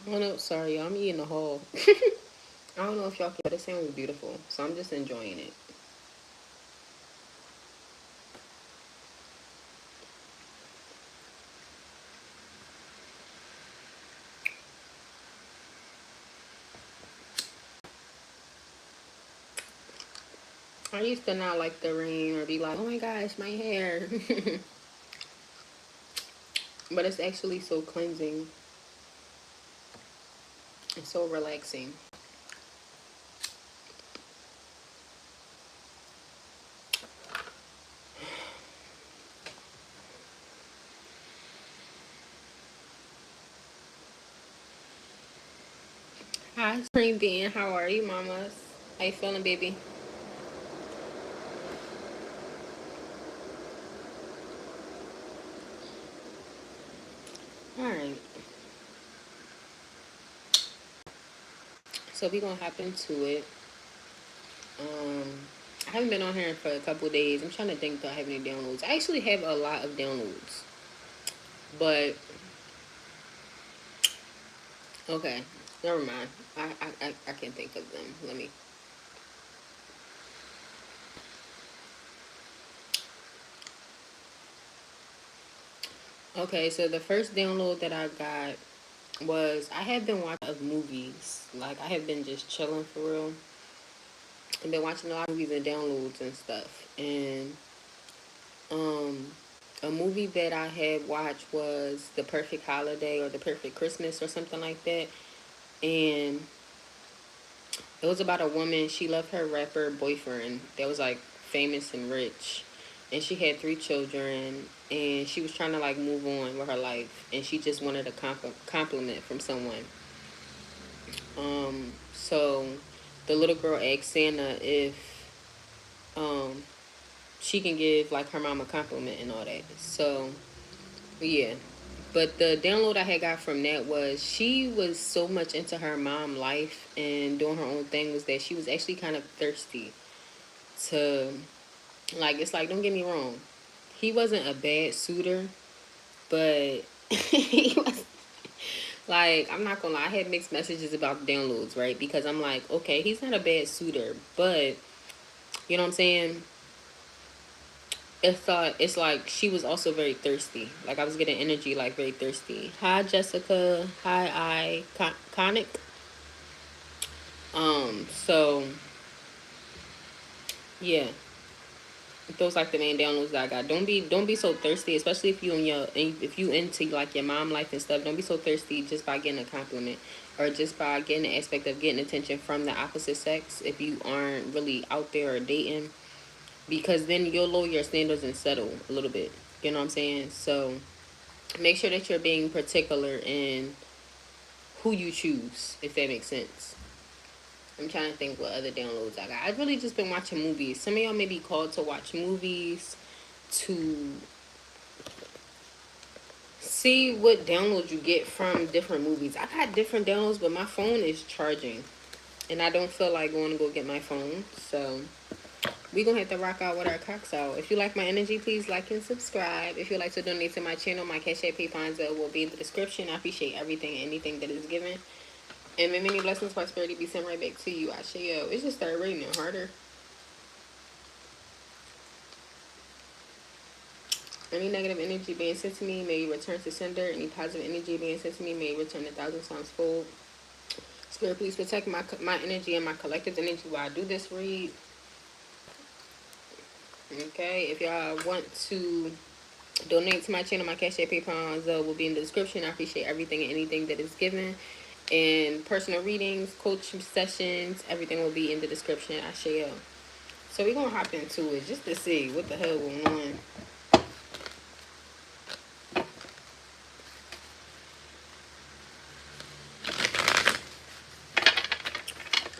Oh no, sorry, I'm eating a whole. I don't know if y'all can, but it sounds beautiful, so I'm just enjoying it. I used to not like the rain or be like, oh my gosh, my hair. But it's actually so cleansing. It's so relaxing. Hi, Spring Bean. How are you, mamas? How you feeling, baby? All right. So we gonna hop into it. Um, I haven't been on here for a couple days. I'm trying to think, do I have any downloads? I actually have a lot of downloads, but okay, never mind. I can't think of them. Let me. Okay, so the first download that I got was I have been watching of movies. Like I have been just chilling for real. I've been watching a lot of movies and downloads and stuff. And um a movie that I had watched was The Perfect Holiday or The Perfect Christmas or something like that. And it was about a woman, she left her rapper boyfriend that was like famous and rich. And she had 3 children and she was trying to like move on with her life and she just wanted a compliment from someone. So the little girl asked Santa if um she can give like her mom a compliment and all that. So yeah. But the download I had got from that was she was so much into her mom life and doing her own thing was that she was actually kind of thirsty to like it's like don't get me wrong. He wasn't a bad suitor, but he was like I'm not gonna lie, I had mixed messages about the downloads, right? Because I'm like, okay, he's not a bad suitor, but you know what I'm saying? It's like she was also very thirsty. Like I was getting energy like very thirsty. Hi Jessica. Hi Conic. So yeah. Those like the main downloads that I got. Don't be so thirsty, especially if if you into like your mom life and stuff. Don't be so thirsty just by getting a compliment or just by getting the aspect of getting attention from the opposite sex if you aren't really out there or dating, because then you'll lower your standards and settle a little bit. You know what I'm saying? So make sure that you're being particular in who you choose, if that makes sense. I'm trying to think what other downloads I got. I've really just been watching movies. Some of y'all may be called to watch movies, to see what downloads you get from different movies. I got different downloads, but my phone is charging. And I don't feel like going to go get my phone. So we gonna have to rock out with our cocks out. If you like my energy, please like and subscribe. If you'd like to donate to my channel, my Cash App, PayPal, will be in the description. I appreciate everything and anything that is given. And may many blessings, prosperity be sent right back to you. I share yo. It's just started raining harder. Any negative energy being sent to me may return to sender. Any positive energy being sent to me may return 1,000 times fold. Spirit, please protect my energy and my collective energy while I do this read. Okay, if y'all want to donate to my channel, my Cash App, PayPal, Zelle will be in the description. I appreciate everything and anything that is given. And personal readings, coaching sessions, everything will be in the description. I share. So we're gonna hop into it just to see what the hell going on.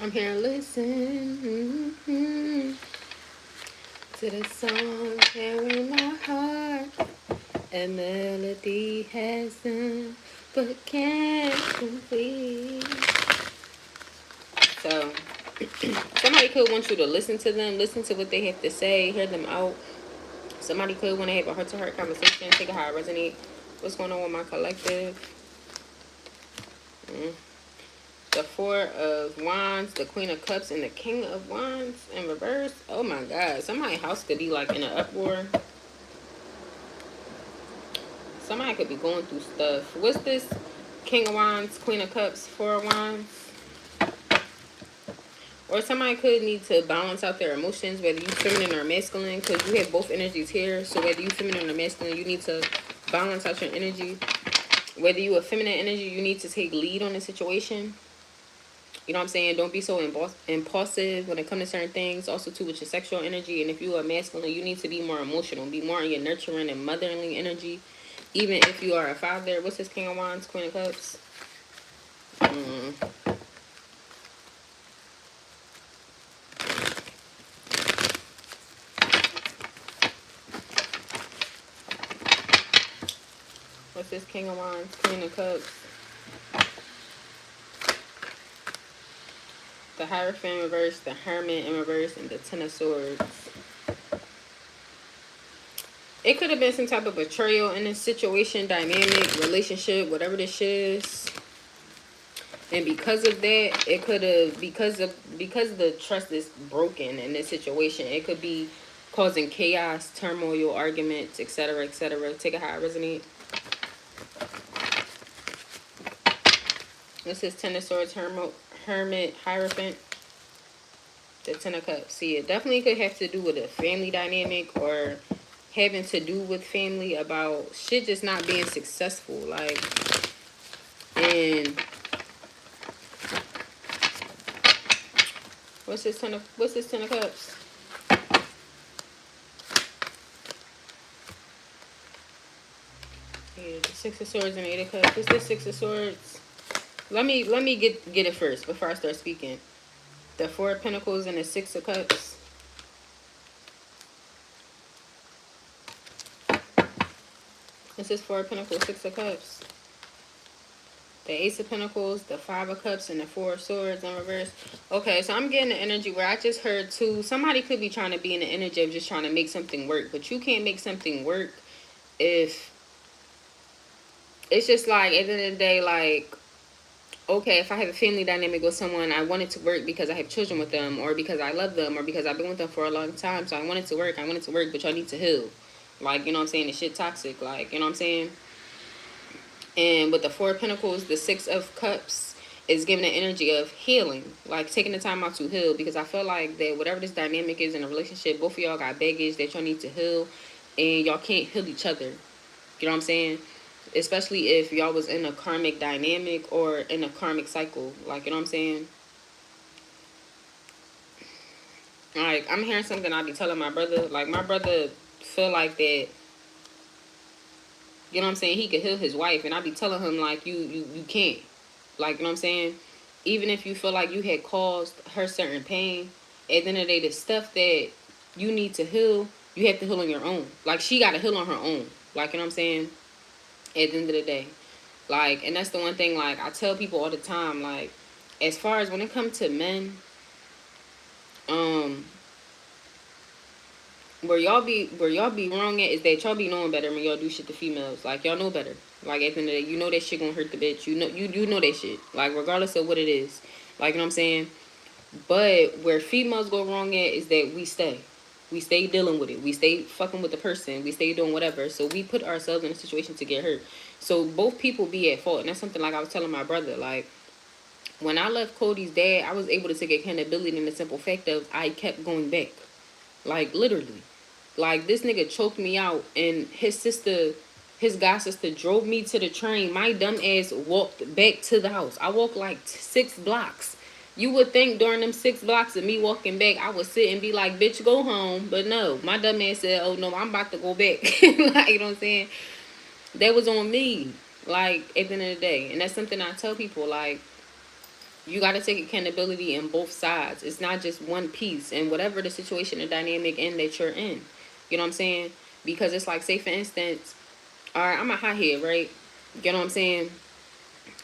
I'm here to listen to the song carrying my heart. A melody has done, but can't complete. So somebody could want you to listen to them, listen to what they have to say, hear them out. Somebody could want to have a heart-to-heart conversation, take it how it resonates. What's going on with my collective? The Four of Wands, the Queen of Cups, and the King of Wands in reverse. Oh my God. Somebody's house could be like in an uproar. Somebody could be going through stuff. What's this? King of Wands, Queen of Cups, Four of Wands. Or somebody could need to balance out their emotions, whether you feminine or masculine, because you have both energies here. So whether you feminine or masculine, you need to balance out your energy. Whether you a feminine energy, you need to take lead on the situation. You know what I'm saying? Don't be so impulsive when it comes to certain things. Also, too, with your sexual energy. And if you are masculine, you need to be more emotional. Be more in your nurturing and motherly energy. Even if you are a father. What's this? King of Wands, Queen of Cups? What's this? King of Wands, Queen of Cups? The Hierophant in reverse, the Hermit in reverse, and the Ten of Swords. It could have been some type of betrayal in this situation, dynamic, relationship, whatever this is. And because of that, it could have, because the trust is broken in this situation, it could be causing chaos, turmoil, arguments, etc., etc. Take it how it resonates. This is Ten of Swords, Hermit, Hierophant. The Ten of Cups. See, it definitely could have to do with a family dynamic or having to do with family about shit just not being successful. Like, and what's this Ten of Cups? Yeah, the Six of Swords and Eight of Cups. What's this Six of Swords? Let me get it first before I start speaking. The Four of Pentacles and the Six of Cups. This is Four of Pentacles, Six of Cups. The Ace of Pentacles, the Five of Cups, and the Four of Swords in reverse. Okay, so I'm getting the energy where I just heard too. Somebody could be trying to be in the energy of just trying to make something work. But you can't make something work if... It's just like, at the end of the day, like... Okay, if I have a family dynamic with someone, I want it to work because I have children with them, or because I love them, or because I've been with them for a long time, so I want it to work, but y'all need to heal. Like, you know what I'm saying? The shit toxic, like, you know what I'm saying? And with the Four of Pentacles, the Six of Cups is giving the energy of healing, like taking the time out to heal, because I feel like that whatever this dynamic is in a relationship, both of y'all got baggage that y'all need to heal, and y'all can't heal each other. You know what I'm saying? Especially if y'all was in a karmic dynamic or in a karmic cycle. Like, you know what I'm saying? Like, I'm hearing something I be telling my brother. Like, my brother feel like that, you know what I'm saying, he could heal his wife. And I be telling him, like, you can't. Like, you know what I'm saying? Even if you feel like you had caused her certain pain, at the end of the day, the stuff that you need to heal, you have to heal on your own. Like, she got to heal on her own. Like, you know what I'm saying? At the end of the day. Like, and that's the one thing, like, I tell people all the time, like, as far as when it comes to men, where y'all be wrong at is that y'all be knowing better when y'all do shit to females. Like, y'all know better. Like, at the end of the day, you know that shit gonna hurt the bitch. You know that shit. Like, regardless of what it is. Like, you know what I'm saying? But where females go wrong at is that we stay. We stay dealing with it. We stay fucking with the person. We stay doing whatever. So we put ourselves in a situation to get hurt. So both people be at fault. And that's something like I was telling my brother. Like, when I left Cody's dad, I was able to take accountability in the simple fact of I kept going back. Like, literally. Like, this nigga choked me out. And his god sister drove me to the train. My dumb ass walked back to the house. I walked like 6 blocks. You would think during them 6 blocks of me walking back, I would sit and be like, bitch, go home. But no, my dumb ass said, oh no, I'm about to go back. Like, you know what I'm saying? That was on me. Like, at the end of the day. And that's something I tell people, like, you got to take accountability in both sides. It's not just one piece. And whatever the situation or dynamic in that you're in. You know what I'm saying? Because it's like, say for instance, all right, I'm a hothead, right? You know what I'm saying?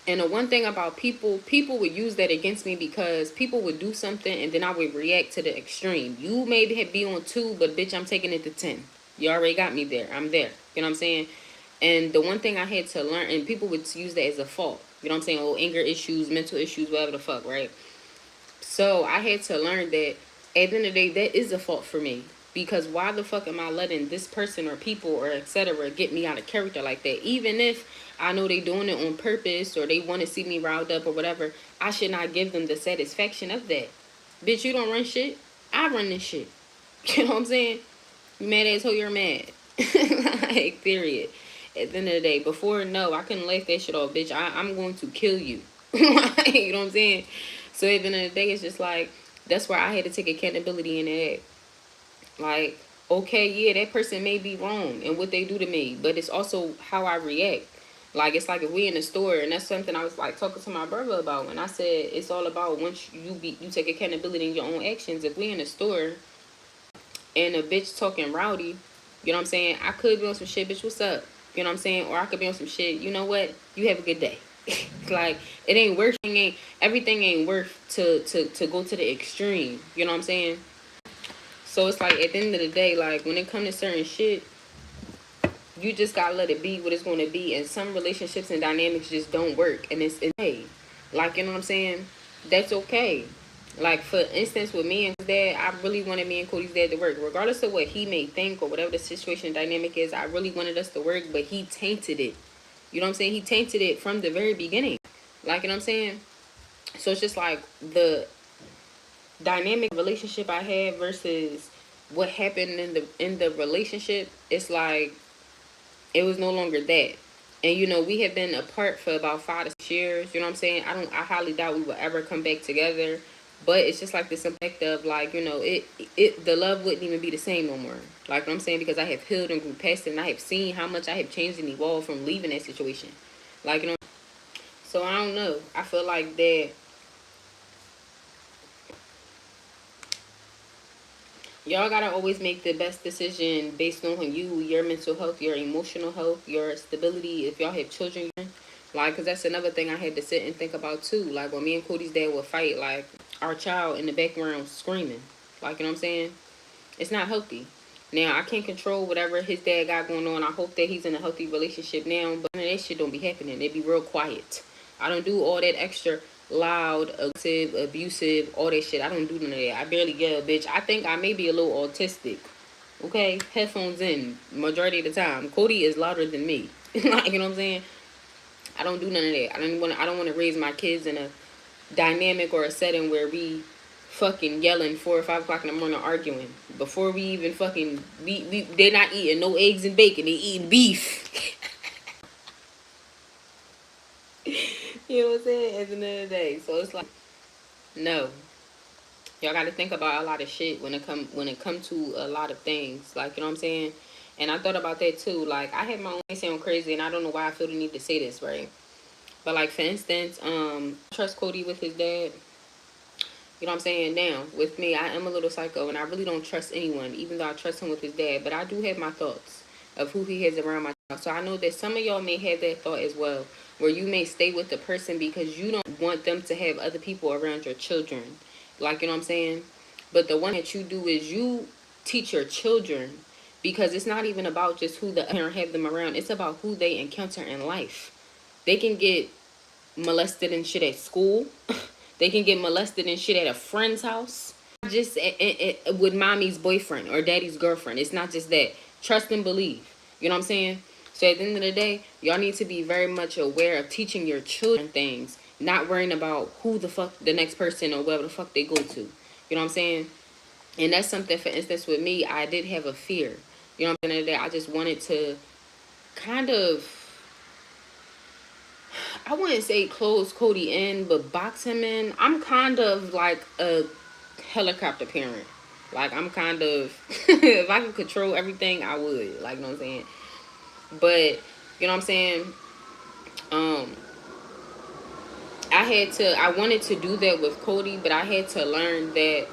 And the one thing about people would use that against me because people would do something and then I would react to the extreme. You maybe be on 2, but bitch, I'm taking it to 10. You already got me there. I'm there. You know what I'm saying? And the one thing I had to learn, and people would use that as a fault. You know what I'm saying? Or anger issues, mental issues, whatever the fuck, right? So I had to learn that at the end of the day, that is a fault for me. Because why the fuck am I letting this person or people or etc. get me out of character like that? Even if I know they doing it on purpose or they want to see me riled up or whatever, I should not give them the satisfaction of that. Bitch, you don't run shit. I run this shit. You know what I'm saying? You mad asshole, you're mad. Like, period. At the end of the day, before, no, I couldn't laugh that shit off, bitch. I'm going to kill you. Like, you know what I'm saying? So at the end of the day, it's just like, that's where I had to take accountability in that. Like, okay, yeah, that person may be wrong in what they do to me, but it's also how I react. Like, it's like if we in the store, and that's something I was like talking to my brother about when I said it's all about once you take accountability in your own actions. If we in the store and a bitch talking rowdy, you know what I'm saying? I could be on some shit, bitch, what's up? You know what I'm saying? Or I could be on some shit, you know what? You have a good day. Like, it ain't worth, everything ain't worth to go to the extreme. You know what I'm saying? So it's like, at the end of the day, like, when it comes to certain shit, you just gotta let it be what it's gonna be. And some relationships and dynamics just don't work. And it's okay. Like, you know what I'm saying? That's okay. Like, for instance, with me and his dad, I really wanted me and Cody's dad to work. Regardless of what he may think or whatever the situation dynamic is, I really wanted us to work, but he tainted it. You know what I'm saying? He tainted it from the very beginning. Like, you know what I'm saying? So it's just like the dynamic relationship I had versus what happened in the relationship. It's like it was no longer that. And you know, we have been apart for about 5 to 6 years. You know what I'm saying? I highly doubt we will ever come back together. But it's just like this impact of, like, you know, the love wouldn't even be the same no more. Like what I'm saying, because I have healed and grew past it, and I have seen how much I have changed and evolved from leaving that situation. Like, you know, so I don't know. I feel like that y'all gotta always make the best decision based on you, your mental health, your emotional health, your stability. If y'all have children, like, because that's another thing I had to sit and think about too. Like, when me and Cody's dad would fight, like, our child in the background screaming. Like, you know what I'm saying? It's not healthy. Now, I can't control whatever his dad got going on. I hope that he's in a healthy relationship now, but none of that shit don't be happening. It be real quiet. I don't do all that extra loud, aggressive, abusive, all that shit. I don't do none of that. I barely yell, bitch. I think I may be a little autistic. Okay? Headphones in majority of the time. Cody is louder than me. Like, you know what I'm saying? I don't do none of that. I don't want to raise my kids in a dynamic or a setting where we fucking yelling 4 or 5 o'clock in the morning arguing before we even fucking they're not eating no eggs and bacon, they eating beef. You know what I'm saying? At the end of the day, so it's like, no, y'all got to think about a lot of shit when it come to a lot of things. Like, you know what I'm saying? And I thought about that too. Like, I had my own sound crazy, and I don't know why I feel the need to say this, right? But like, for instance, I trust Cody with his dad. You know what I'm saying? Now, with me, I am a little psycho, and I really don't trust anyone, even though I trust him with his dad. But I do have my thoughts of who he has around my child. So I know that some of y'all may have that thought as well, where you may stay with the person because you don't want them to have other people around your children. Like, you know what I'm saying? But the one that you do is you teach your children, because it's not even about just who the parent have them around. It's about who they encounter in life. They can get molested and shit at school. They can get molested and shit at a friend's house. Just with mommy's boyfriend or daddy's girlfriend. It's not just that. Trust and believe. You know what I'm saying? So at the end of the day, y'all need to be very much aware of teaching your children things. Not worrying about who the fuck the next person or wherever the fuck they go to. You know what I'm saying? And that's something, for instance, with me, I did have a fear. You know what I'm saying? I just wanted to kind of, I wouldn't say close Cody in, but box him in. I'm kind of like a helicopter parent. Like, I'm kind of, if I could control everything, I would. Like, you know what I'm saying? But, you know what I'm saying? Um, I wanted to do that with Cody, but I had to learn that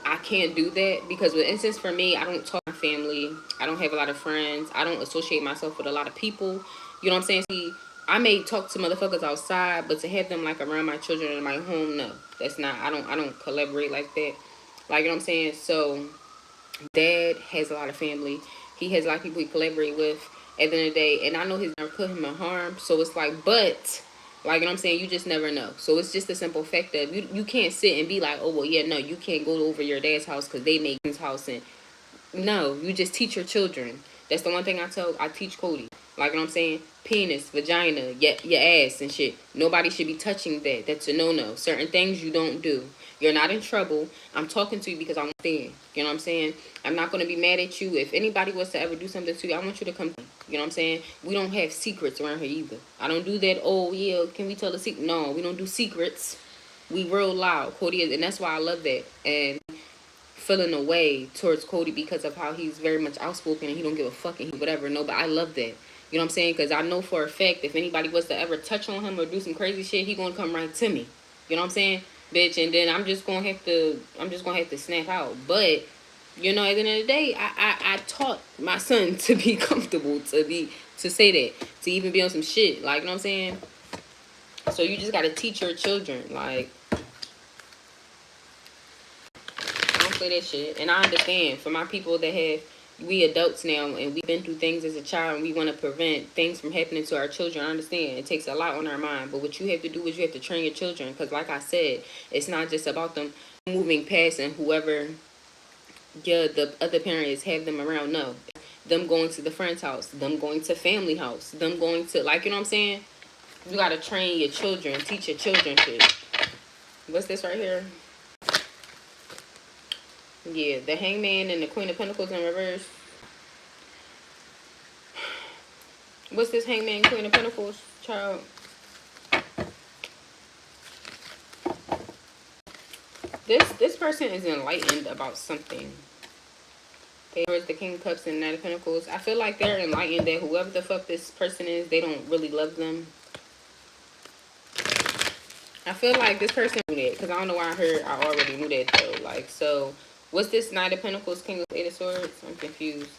I can't do that, because, for instance, for me, I don't talk to my family. I don't have a lot of friends. I don't associate myself with a lot of people. You know what I'm saying? See, I may talk to motherfuckers outside, but to have them like around my children in my home, no, that's not. I don't collaborate like that. Like, you know what I'm saying? So, dad has a lot of family. He has a lot of people he collaborate with. At the end of the day, and I know he's never put him in harm. So it's like, but Like, you know what I'm saying? You just never know. So it's just a simple fact that you can't sit and be like, oh, well, yeah, no, you can't go over your dad's house because they make his house. And no, you just teach your children. That's the one thing I teach Cody. Like, you know what I'm saying? Penis, vagina, your ass and shit. Nobody should be touching that. That's a no-no. Certain things you don't do. You're not in trouble. I'm talking to you because I want to. You know what I'm saying? I'm not going to be mad at you. If anybody was to ever do something to you, I want you to come. You know what I'm saying? We don't have secrets around here either. I don't do that. Oh, yeah, can we tell a secret? No, we don't do secrets. We real loud. Cody is, and that's why I love that. And feeling away towards Cody because of how he's very much outspoken and he don't give a fuck and he whatever. No, but I love that. You know what I'm saying? Because I know for a fact if anybody was to ever touch on him or do some crazy shit, he gonna come right to me. You know what I'm saying? Bitch, and then I'm just gonna have to snap out. But you know, at the end of the day, I taught my son to be comfortable, to say that, to even be on some shit. Like, you know what I'm saying? So you just gotta teach your children, like, don't play that shit. And I understand for my people that have, we adults now and we've been through things as a child and we want to prevent things from happening to our children. I understand it takes a lot on our mind, but what you have to do is you have to train your children, because like I said, it's not just about them moving past and whoever the other parent is, have them around. No, them going to the friend's house, them going to family house, them going to, like, you know what I'm saying? You got to train your children, teach your children shit. What's this right here? Yeah, the Hangman and the Queen of Pentacles in reverse. What's this Hangman, Queen of Pentacles, child? This person is enlightened about something. There's the King of Cups and Knight of Pentacles. I feel like they're enlightened that whoever the fuck this person is, they don't really love them. I feel like this person knew that, because I don't know why I already knew that though. Like, so what's this Knight of Pentacles, King of Eight of Swords? I'm confused.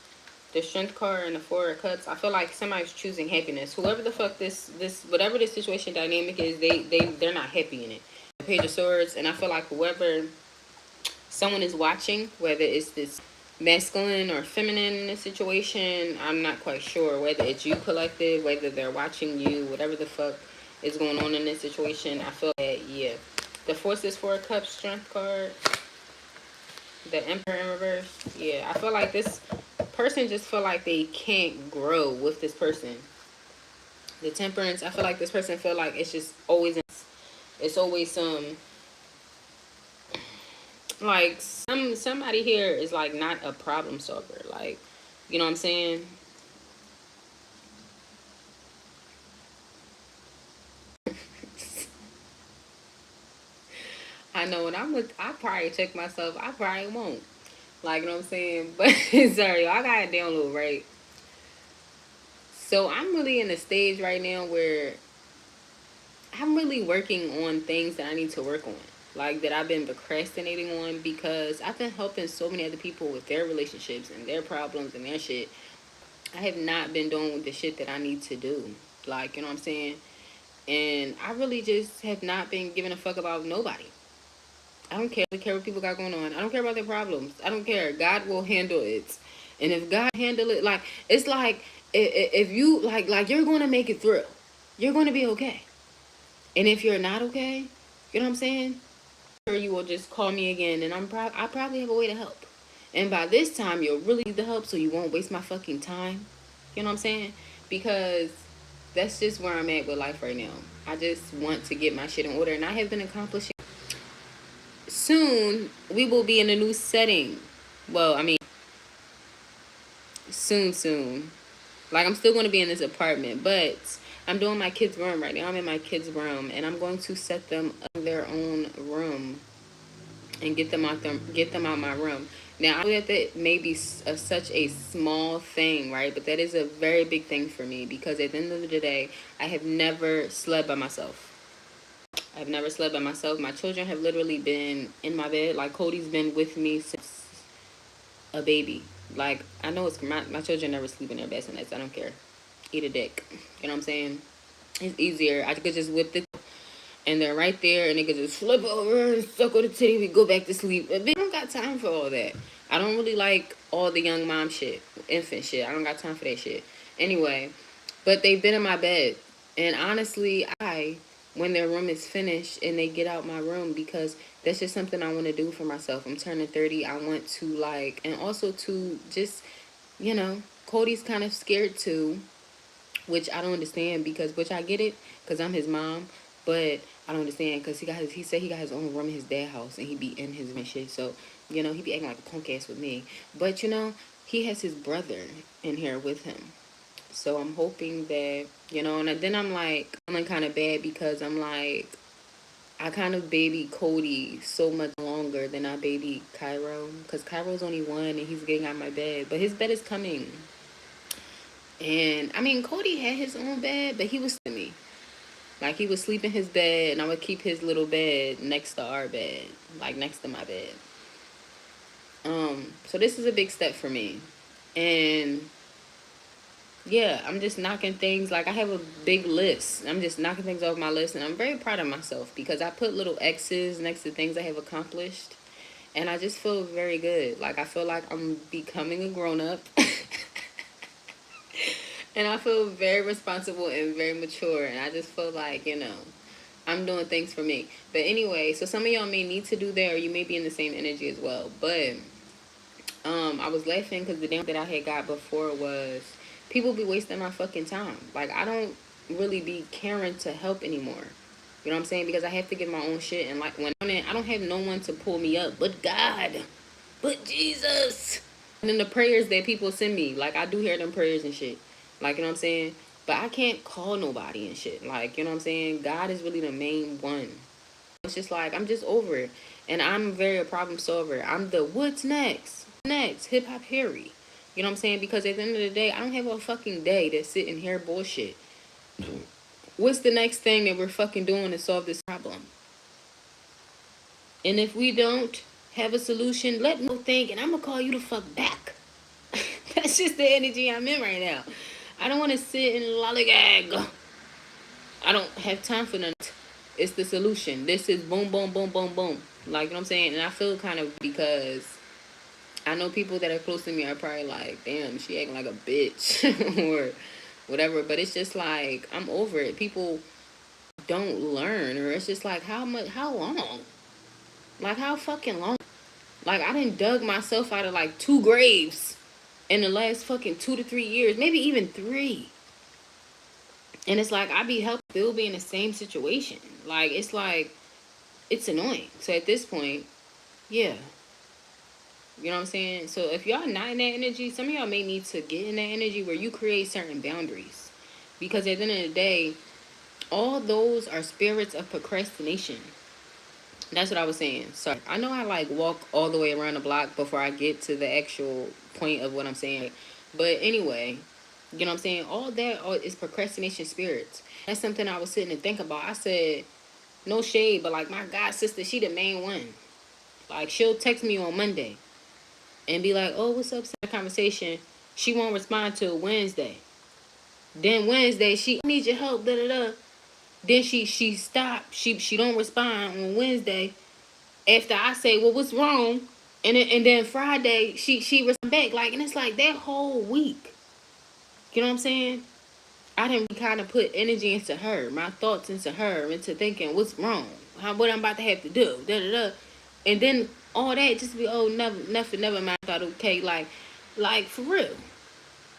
The Strength card and the Four of Cups. I feel like somebody's choosing happiness. Whoever the fuck this whatever this situation dynamic is, they're not happy in it. The Page of Swords, and I feel like whoever someone is watching, whether it's this masculine or feminine in this situation, I'm not quite sure. Whether it's you collective, whether they're watching you, whatever the fuck is going on in this situation, I feel that, yeah. The Forces, Four of Cups, Strength card. The Emperor in reverse. Yeah, I feel like this person just feel like they can't grow with this person. The Temperance, I feel like this person feel like it's just always, it's always some, like, somebody here is like not a problem solver. Like, you know what I'm saying? I know when I probably check myself, I probably won't. Like, you know what I'm saying? But sorry, I got it download, right? So I'm really in a stage right now where I'm really working on things that I need to work on. Like, that I've been procrastinating on, because I've been helping so many other people with their relationships and their problems and their shit. I have not been doing the shit that I need to do. Like, you know what I'm saying? And I really just have not been giving a fuck about nobody. I don't care. I don't care what people got going on. I don't care about their problems. I don't care. God will handle it. And if God handle it, like, it's like, if you, like you're going to make it through. You're going to be okay. And if you're not okay, you know what I'm saying? You will just call me again, and I probably have a way to help. And by this time, you'll really need the help, so you won't waste my fucking time. You know what I'm saying? Because that's just where I'm at with life right now. I just want to get my shit in order, and I have been accomplishing. Soon, we will be in a new setting. Well, I mean, soon. Like, I'm still going to be in this apartment, but I'm doing my kids' room right now. I'm in my kids' room, and I'm going to set them up in their own room and get them out my room. Now, I know that may be such a small thing, right? But that is a very big thing for me, because at the end of the day, I have never slept by myself. I've never slept by myself. My children have literally been in my bed. Like, Cody's been with me since a baby. Like, I know it's my children never sleep in their bed, and I don't care. Eat a dick. You know what I'm saying? It's easier. I could just whip it, and they're right there, and they could just flip over and suck on the titty. We go back to sleep. But they don't got time for all that. I don't really like all the young mom shit, infant shit. I don't got time for that shit. Anyway, but they've been in my bed, and honestly, I when their room is finished and they get out my room, because that's just something I want to do for myself. I'm turning 30. I want to, like, and also to just, Cody's kind of scared too, which I don't understand, which I get it because I'm his mom, but I don't understand because he said he got his own room in his dad's house and he be in his and shit. So, he be acting like a punk ass with me. But, he has his brother in here with him. So I'm hoping that, and then I'm like, feeling kind of bad because I'm like, I kind of baby Cody so much longer than I baby Cairo. Because Cairo's only 1 and he's getting out my bed. But his bed is coming. And, I mean, Cody had his own bed, but he was to me. Like, he would sleep in his bed, and I would keep his little bed next to our bed. Like, next to my bed. So this is a big step for me. And, yeah, I'm just knocking things. Like, I have a big list. I'm just knocking things off my list, and I'm very proud of myself because I put little X's next to things I have accomplished. And I just feel very good. Like, I feel like I'm becoming a grown-up. And I feel very responsible and very mature. And I just feel like, I'm doing things for me. But anyway, so some of y'all may need to do that, or you may be in the same energy as well. But I was laughing because the damn that I had got before was people be wasting my fucking time. Like, I don't really be caring to help anymore. You know what I'm saying? Because I have to get my own shit. And like, when I'm in, I don't have no one to pull me up but God, but Jesus. And then the prayers that people send me, like, I do hear them prayers and shit. Like, you know what I'm saying? But I can't call nobody and shit. Like, you know what I'm saying? God is really the main one. It's just like, I'm just over it. And I'm very a problem solver. I'm the what's next? Next, hip hop Harry. You know what I'm saying? Because at the end of the day, I don't have a fucking day to sit and hear bullshit. What's the next thing that we're fucking doing to solve this problem? And if we don't have a solution, let me think, and I'm gonna call you the fuck back. That's just the energy I'm in right now. I don't want to sit and lollygag. I don't have time for none. It's the solution. This is boom, boom, boom, boom, boom. Like, you know what I'm saying? And I feel kind of, because I know people that are close to me are probably like, damn, she acting like a bitch or whatever. But it's just like, I'm over it. People don't learn, or it's just like, how long? Like, how fucking long? Like, I done dug myself out of like 2 graves in the last fucking 2 to 3 years, maybe even 3. And it's like, I be helping still be in the same situation. Like, it's like, it's annoying. So at this point, yeah. You know what I'm saying? So if y'all not in that energy, some of y'all may need to get in that energy where you create certain boundaries. Because at the end of the day, all those are spirits of procrastination. That's what I was saying. So I know I like walk all the way around the block before I get to the actual point of what I'm saying. But anyway, you know what I'm saying? All that is procrastination spirits. That's something I was sitting and think about. I said, no shade, but like my god sister, she the main one. Like, she'll text me on Monday and be like, oh, what's up? Conversation. She won't respond till Wednesday. Then Wednesday, she needs your help, da da da. Then she stopped. She don't respond on Wednesday. After I say, well, what's wrong? And then Friday, she responds back. Like, and it's like that whole week. You know what I'm saying? I didn't kind of put energy into her, my thoughts into her, into thinking, what's wrong? What I'm about to have to do, da da da. And then all that just be, oh, never mind. I thought, okay, like for real.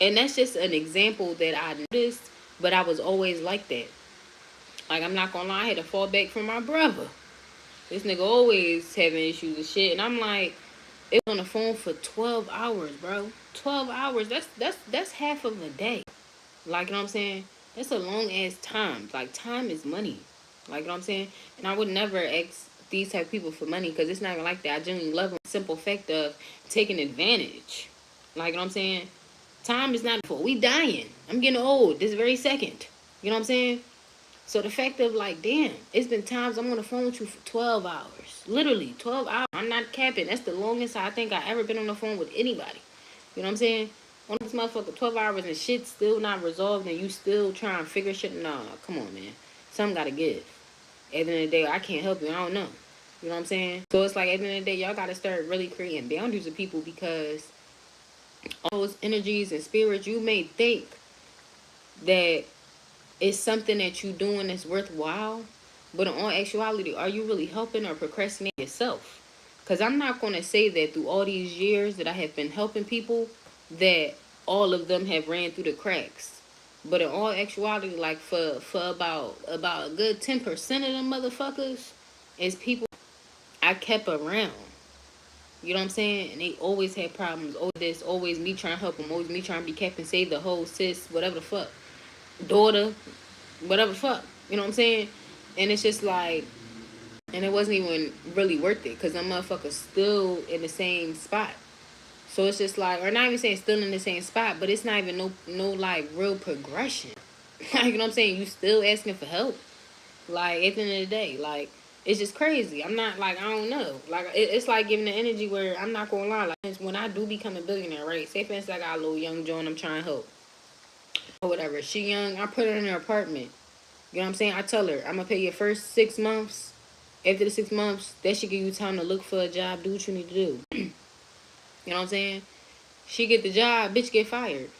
And that's just an example that I noticed, but I was always like that. Like, I'm not gonna lie, I had to fall back from my brother. This nigga always having issues and shit, and I'm like, it was on the phone for 12 hours, bro. 12 hours. That's half of a day. Like, you know what I'm saying? That's a long ass time. Like, time is money. Like, you know what I'm saying? And I would never ask these type of people for money because it's not even like that. I genuinely love them. Simple fact of taking advantage. Like, you know what I'm saying? Time is not full. We dying. I'm getting old this very second. You know what I'm saying? So the fact of like, damn, it's been times I'm on the phone with you for 12 hours. Literally, 12 hours. I'm not capping. That's the longest I think I ever been on the phone with anybody. You know what I'm saying? On this motherfucker, 12 hours and shit still not resolved and you still trying to figure shit. Nah, come on, man. Something gotta give. At the end of the day, I can't help you. I don't know. You know what I'm saying? So it's like, at the end of the day, y'all gotta start really creating boundaries with people, because all those energies and spirits, you may think that it's something that you doing that's worthwhile, But in all actuality, are you really helping or procrastinating yourself? Because I'm not going to say that through all these years that I have been helping people, that all of them have ran through the cracks. But in all actuality, like for about a good 10% of them motherfuckers is people I kept around. You know what I'm saying? And they always had problems. Always this, always me trying to help them. Always me trying to be Captain Save the whole sis, whatever the fuck. Daughter, whatever the fuck. You know what I'm saying? And it's just like, and it wasn't even really worth it because them motherfuckers still in the same spot. So it's just like, or not even saying still in the same spot, but it's not even no like real progression. Like, you know what I'm saying? You still asking for help. Like, at the end of the day, like, it's just crazy. I'm not, like, I don't know. Like, it's like giving the energy where I'm not going to lie. Like, when I do become a billionaire, right? Say, for instance, I got a little young Joan I'm trying to help. Or whatever. She young. I put her in her apartment. You know what I'm saying? I tell her, I'm going to pay your first 6 months. After the 6 months, that should give you time to look for a job, do what you need to do. You know what I'm saying? She get the job, bitch get fired.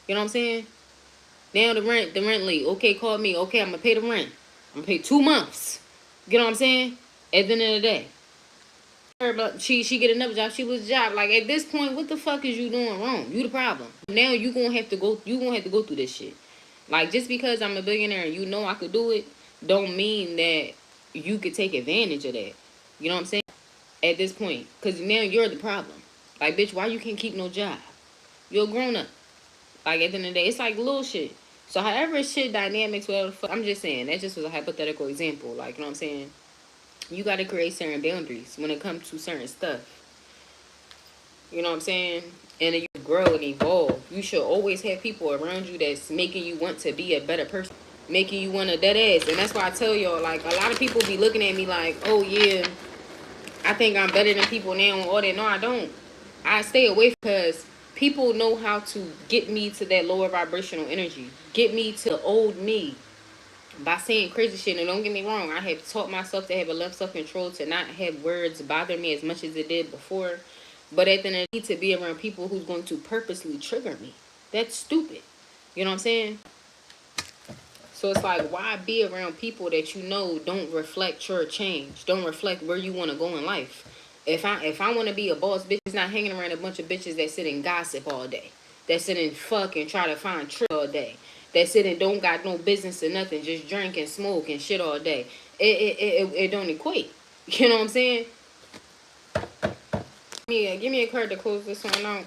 You know what I'm saying? Now the rent late. Okay, call me. Okay, I'm going to pay the rent. I'm going to pay 2 months. You know what I'm saying? At the end of the day. But she get another job. She lose a job. Like, at this point, what the fuck is you doing wrong? You the problem. Now you gonna have to go through this shit. Like, just because I'm a billionaire and you know I could do it, don't mean that you could take advantage of that. You know what I'm saying? At this point. Because now you're the problem. Like, bitch, why you can't keep no job? You're a grown up. Like, at the end of the day, it's like little shit. So however shit dynamics, whatever the fuck, I'm just saying, that just was a hypothetical example. Like, you know what I'm saying? You got to create certain boundaries when it comes to certain stuff. You know what I'm saying? And then you grow and evolve. You should always have people around you that's making you want to be a better person. Making you want to dead ass. And that's why I tell y'all, like, a lot of people be looking at me like, oh, yeah, I think I'm better than people now and all that. No, I don't. I stay away because people know how to get me to that lower vibrational energy. Get me to the old me by saying crazy shit. And don't get me wrong, I have taught myself to have a left self-control, to not have words bother me as much as it did before. But at the end, I need to be around people who's going to purposely trigger me. That's stupid. You know what I'm saying? So it's like, why be around people that you know don't reflect your change, don't reflect where you want to go in life? If I want to be a boss bitch, it's not hanging around a bunch of bitches that sit and gossip all day, that sit and fuck and try to find trick all day, that sit and don't got no business or nothing, just drink and smoke and shit all day. It don't equate. You know what I'm saying? Yeah, give me a card to close this one out.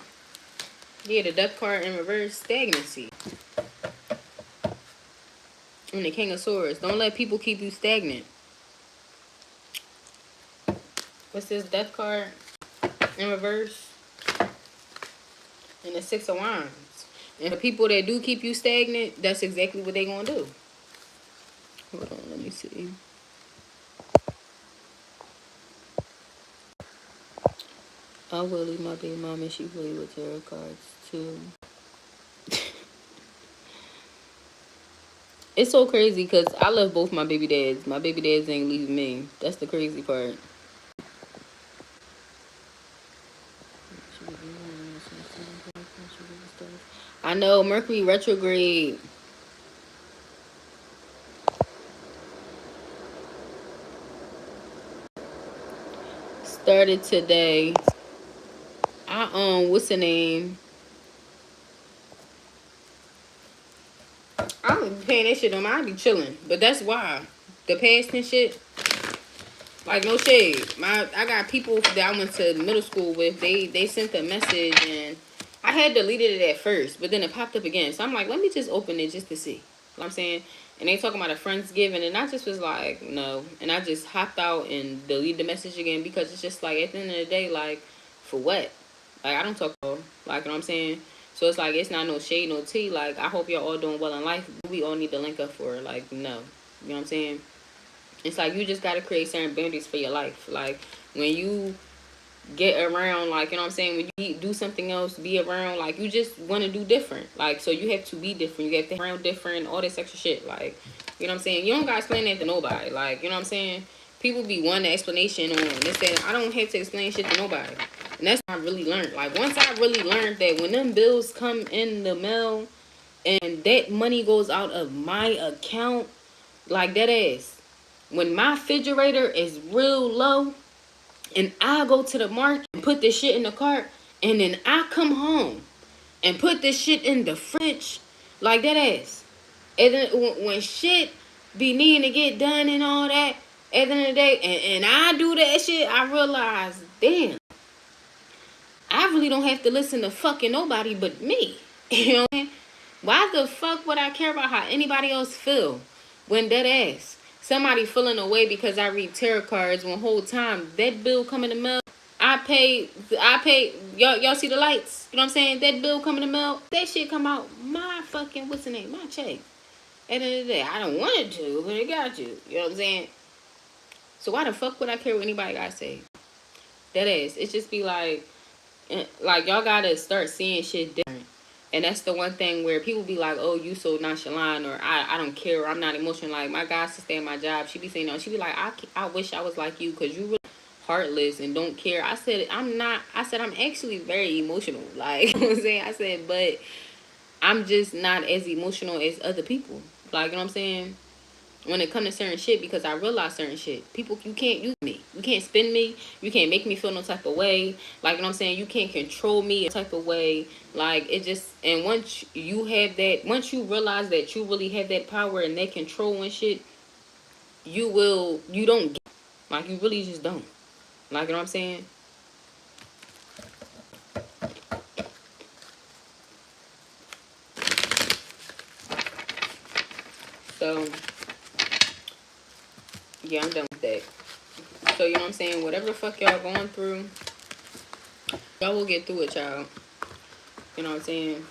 Yeah, the death card in reverse, stagnancy. And the King of Swords. Don't let people keep you stagnant. What's this death card in reverse? And the Six of Wands. And the people that do keep you stagnant, that's exactly what they gonna do. Hold on, let me see. I will leave my baby mom and she play with tarot cards too. It's so crazy because I love both my baby dads. My baby dads ain't leaving me. That's the crazy part. I know Mercury retrograde. Started today. What's the name? I don't be paying that shit on my, I be chilling. But that's why. The past and shit. Like, no shade. I got people that I went to middle school with, they sent a message and I had deleted it at first, but then it popped up again. So I'm like, let me just open it just to see. You know what I'm saying? And they talking about a Friendsgiving, and I just was like, no. And I just hopped out and deleted the message again because it's just like, at the end of the day, like, for what? Like, I don't talk about, like, you know what I'm saying? So it's like, it's not no shade, no tea. Like, I hope y'all all doing well in life. We all need to link up for, like, no. You know what I'm saying? It's like, you just got to create certain boundaries for your life. Like, when you get around, like, you know what I'm saying, when you do something else, be around, like, you just want to do different. Like, so you have to be different. You have to be around different, all this extra shit. Like, you know what I'm saying? You don't got to explain that to nobody. Like, you know what I'm saying? People be wanting explanation on this, that. I don't have to explain shit to nobody. And that's what I really learned. Like, once I really learned that when them bills come in the mail and that money goes out of my account, like, that ass. when my refrigerator is real low and I go to the market and put this shit in the cart, and then I come home and put this shit in the fridge, like that ass. And then when shit be needing to get done and all that, at the end of the day, and I do that shit, I realize, damn, I really don't have to listen to fucking nobody but me. You know what I mean? Why the fuck would I care about how anybody else feel when that ass? Somebody feeling away because I read tarot cards when whole time that bill come in the mail. I pay y'all see the lights? You know what I'm saying? That bill come in the mail, that shit come out my fucking what's the name? My check. At the end of the day, I don't want it to, but it got you. You know what I'm saying? So why the fuck would I care what anybody gotta say? That ass. It just be like y'all gotta start seeing shit different. And that's the one thing where people be like, oh, you so nonchalant, or I don't care, or I'm not emotional. Like, my God sister at my job, she be saying, no, she be like, I wish I was like you, because you really heartless and don't care. I said, I'm not. I said, I'm actually very emotional. Like, you know what I'm saying? I said, but I'm just not as emotional as other people. Like, you know what I'm saying? When it comes to certain shit, because I realize certain shit. People, you can't use me. You can't spin me. You can't make me feel no type of way. Like, you know what I'm saying? You can't control me a type of way. Like, it just, and once you have that, once you realize that you really have that power and that control and shit, you don't get, like, you really just don't. Like, you know what I'm saying? So, yeah, I'm done with that. So, you know what I'm saying? Whatever the fuck y'all going through, y'all will get through it, y'all. You know what I'm saying?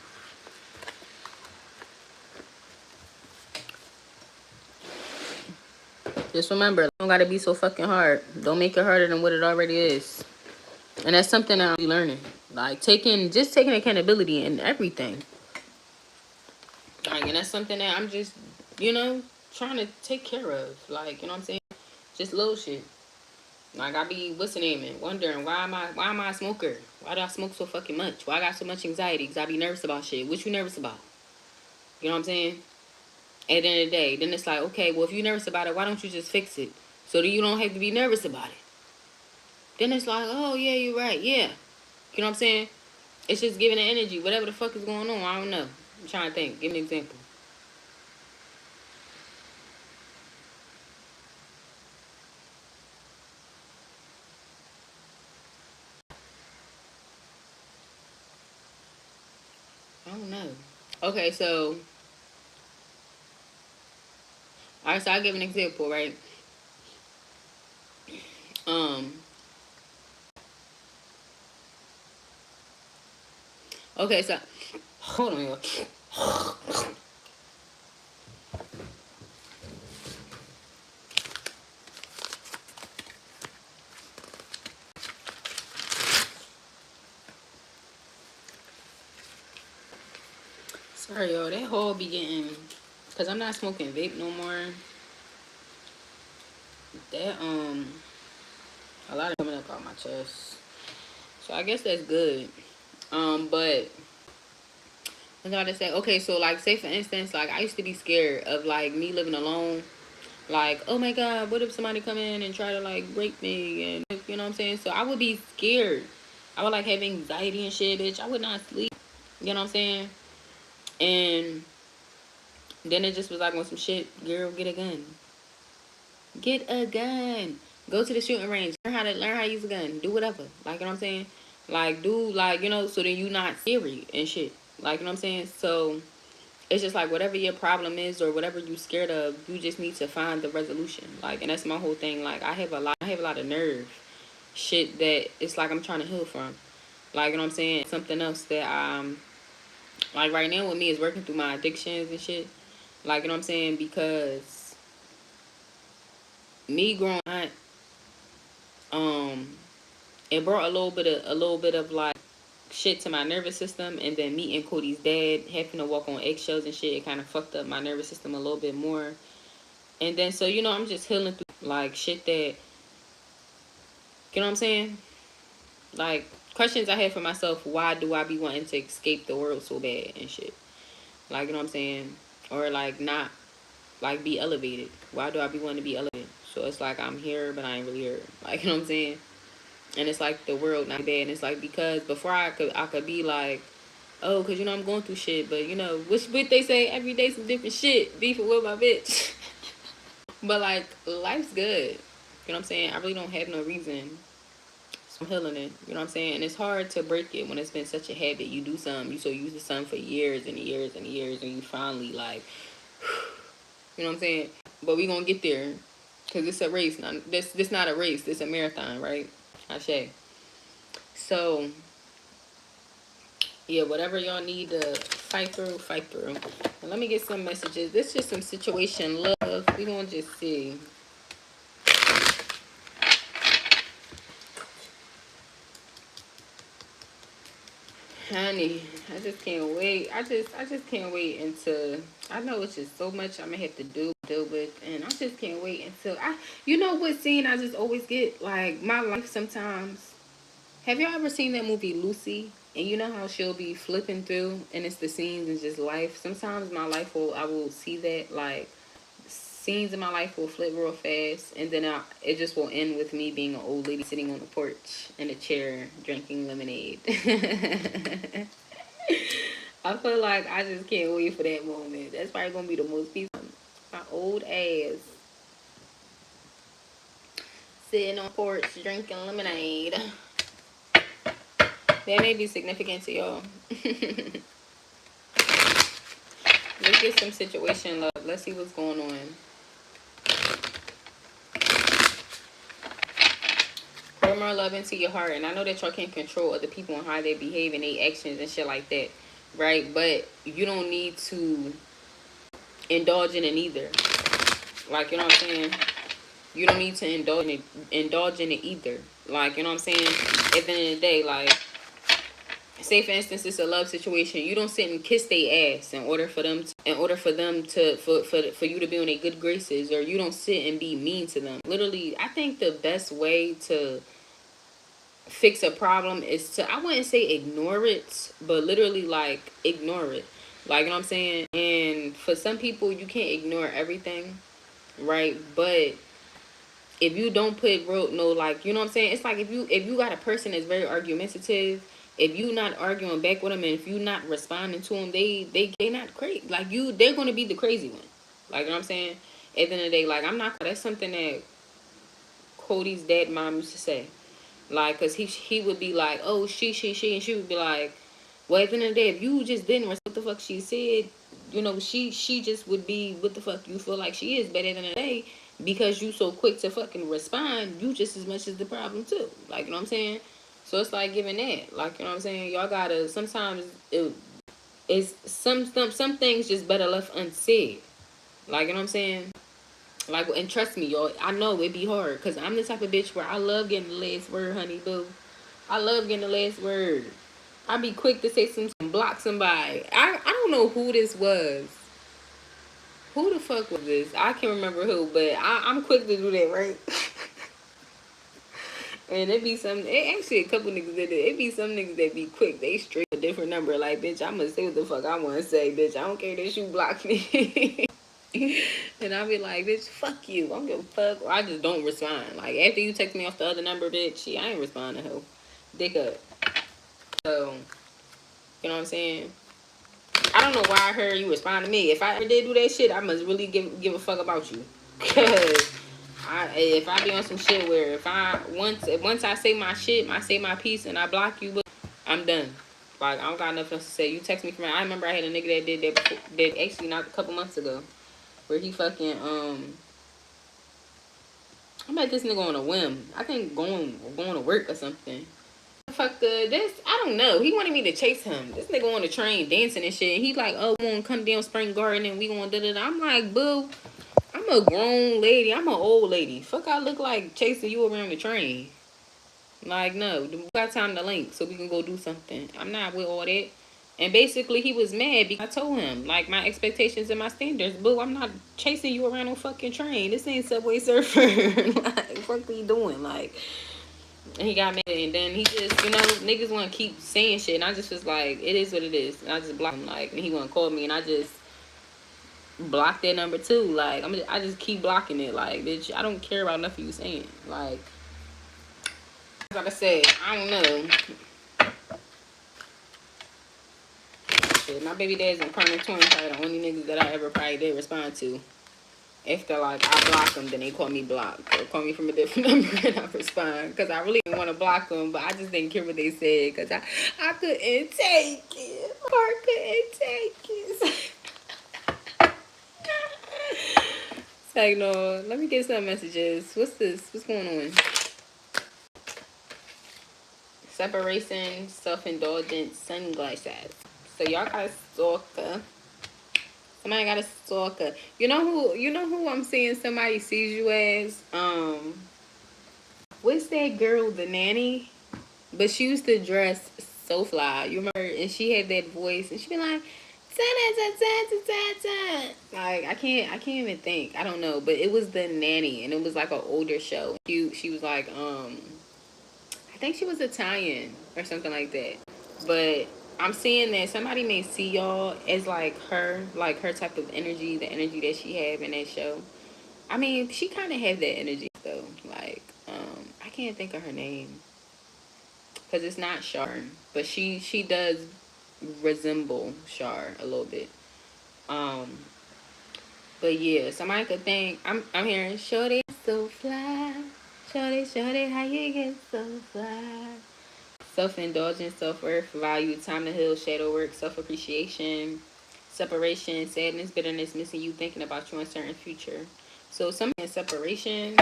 Just remember, it don't gotta be so fucking hard. Don't make it harder than what it already is. And that's something I'm learning. Like, just taking accountability in everything. Like, and that's something that I'm just, trying to take care of. Like, you know what I'm saying? Just little shit. Like, I be, what's the name, and wondering, why am I a smoker? Why do I smoke so fucking much? Why I got so much anxiety? Because I be nervous about shit. What you nervous about? You know what I'm saying? At the end of the day, then it's like, okay, well, if you're nervous about it, why don't you just fix it? So that you don't have to be nervous about it. Then it's like, oh, yeah, you're right. Yeah. You know what I'm saying? It's just giving the energy. Whatever the fuck is going on, I don't know. I'm trying to think. Give me an example. I don't know. Okay, so, all right, so I'll give an example, right? Um, okay, so, hold on. Sorry, y'all. That hole be getting, because I'm not smoking vape no more. That, a lot of coming up out my chest. So I guess that's good. But I gotta say, okay, so like, say for instance, like, I used to be scared of like me living alone. Like, oh my God, what if somebody come in and try to like rape me, and you know what I'm saying? So I would be scared. I would like have anxiety and shit, bitch. I would not sleep. You know what I'm saying? And then it just was like, on some shit, girl, get a gun. Get a gun. Go to the shooting range. Learn how to use a gun. Do whatever. Like, you know what I'm saying? Like, do like, so then you not scary and shit. Like, you know what I'm saying? So it's just like, whatever your problem is or whatever you scared of, you just need to find the resolution. Like, and that's my whole thing. Like, I have a lot of nerve shit that it's like I'm trying to heal from. Like, you know what I'm saying? Something else that like right now with me is working through my addictions and shit. Like, you know what I'm saying? Because me growing up, it brought a little bit of like shit to my nervous system, and then meeting Cody's dad, having to walk on eggshells and shit, it kind of fucked up my nervous system a little bit more. And then, so, I'm just healing through like shit that, you know what I'm saying? Like, questions I had for myself, why do I be wanting to escape the world so bad and shit? Like, you know what I'm saying? Or like not like be elevated. Why do I be wanting to be elevated So it's like I'm here, but I ain't really here. Like, you know what I'm saying? And it's like the world not bad. And it's like, because before I could be like, oh, because, you know, I'm going through shit. But, you know, what they say, every day some different shit. Beefing with my bitch. But, like, life's good. You know what I'm saying? I really don't have no reason. So I'm healing it. You know what I'm saying? And it's hard to break it when it's been such a habit. You do something. You so used to something for years and years and years. And you finally, like, you know what I'm saying? But we going to get there. Because it's a race. Now, this not a race. This a marathon, right? I say. So, yeah, whatever y'all need to fight through, fight through. And let me get some messages. This is just some situation love. We gonna just see. Honey, I just can't wait. I just can't wait until, I know it's just so much I'm gonna have to deal with, and I just can't wait until you know what scene I just always get, like, my life sometimes. Have y'all ever seen that movie Lucy? And you know how she'll be flipping through and it's the scenes and just life. Sometimes my life I will see that, like, scenes in my life will flip real fast, and then it just will end with me being an old lady sitting on the porch in a chair drinking lemonade. I feel like I just can't wait for that moment. That's probably gonna be the most peaceful. My old ass sitting on the porch drinking lemonade. That may be significant to y'all. Let's get some situation love. Let's see what's going on. Pour more love into your heart. And I know that y'all can't control other people and how they behave and their actions and shit like that. Right? But you don't need to indulge in it either. Like, you know what I'm saying? You don't need to indulge in it either. Like, you know what I'm saying? At the end of the day, like, say for instance it's a love situation, you don't sit and kiss their ass in order for you to be on their good graces, or you don't sit and be mean to them. Literally, I think the best way to fix a problem is to, I wouldn't say ignore it, but literally, like, ignore it. Like, you know what I'm saying? And for some people, you can't ignore everything, right? But if you don't put real, no, like, you know what I'm saying? It's like if you got a person that's very argumentative, if you not arguing back with them, and if you not responding to them, they not crazy. Like, they're going to be the crazy one. Like, you know what I'm saying? At the end of the day, like, I'm not, that's something that Cody's dad mom used to say. Like, because he would be like, oh, she, and she would be like, well, at the end of the day, if you just didn't respect what the fuck she said, you know, she just would be what the fuck you feel like she is. But at the end of the day, because you so quick to fucking respond, you just as much as the problem too. Like, you know what I'm saying? So it's like giving that. Like, you know what I'm saying? Y'all gotta, sometimes it's some things just better left unsaid. Like, you know what I'm saying? Like, and trust me, y'all, I know it be hard, because I'm the type of bitch where I love getting the last word, honey boo. I love getting the last word. I be quick to say some block somebody. I don't know who this was. Who the fuck was this? I can't remember who, but I'm quick to do that, right? And it be some, actually a couple niggas did it. It be some niggas that be quick. They straight a different number. Like, bitch, I'm gonna say what the fuck I want to say, bitch. I don't care that you block me. And I be like, bitch, fuck you. I don't give a fuck. Or I just don't respond. Like, after you text me off the other number, bitch, I ain't responding to her. Dick up. So, you know what I'm saying? I don't know why I heard you respond to me. If I ever did do that shit, I must really give a fuck about you. Cause if I be on some shit where if once I say my shit, I say my piece, and I block you, I'm done. Like, I don't got nothing else to say. You text me from, I remember I had a nigga that did that before, that actually not a couple months ago, where he fucking I met this nigga on a whim. I think going to work or something. Fuck this, I don't know. He wanted me to chase him. This nigga on the train dancing and shit. And he like, oh, we gonna come down Spring Garden and we gonna da-da-da. I'm like, boo, I'm a grown lady. I'm an old lady. Fuck, I look like chasing you around the train. Like, no, we got time to link so we can go do something. I'm not with all that. And basically, he was mad because I told him, like, my expectations and my standards. Boo, I'm not chasing you around on fucking train. This ain't Subway Surfer. Like, what are you doing? Like, and he got mad. And then he just, you know, niggas want to keep saying shit. And I just was like, it is what it is. And I just blocked him. Like, and he want to call me. And I just, block that number too. Like, I just keep blocking it. Like, bitch, I don't care about nothing you saying. Like I said, I don't know. Shit, my baby dad's and partner twin probably the only niggas that I ever probably did respond to. After, like, I block them, then they call me block. Or call me from a different number and I respond. Because I really didn't want to block them, but I just didn't care what they said. Because I couldn't take it. Heart couldn't take it. It's like, no, let me get some messages. What's this? What's going on? Separation, self-indulgence, sunglasses. So y'all got a stalker. Somebody got a stalker. You know who I'm seeing somebody sees you as? What's that girl, the nanny? But she used to dress so fly. You remember? And she had that voice, and she be like, like, I can't even think. I don't know, but it was the nanny, and it was like an older show. She was like, I think she was Italian or something like that. But I'm seeing that somebody may see y'all as like her type of energy, the energy that she have in that show. I mean, she kind of has that energy though. Like, I can't think of her name because it's not Char, but she does resemble Char a little bit. But yeah, somebody could think I'm hearing shorty so fly, shorty, how you get so fly. Self-indulgence, self-worth, value, time to heal, shadow work, self-appreciation, separation, sadness, bitterness, missing you, thinking about your uncertain future. So something in separation,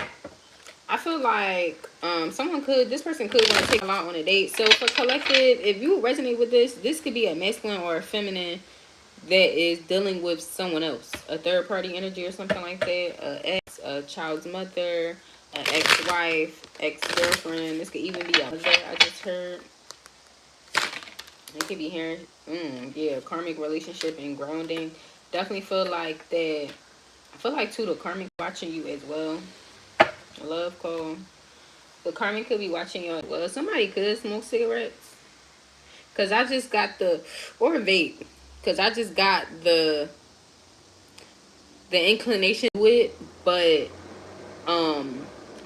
I feel like this person could want to take a lot on a date. So for collective, if you resonate with this could be a masculine or a feminine that is dealing with someone else, a third party energy or something like that, a ex, a child's mother, an ex-wife, ex-girlfriend. This could even be a mother. I just heard. It could be hearing, yeah, karmic relationship and grounding. Definitely feel like that. I feel like too the karmic watching you as well. A love call. The karmic could be watching you as well. Somebody could smoke cigarettes. Cause I just got or vape. Cause I just got the inclination to it, but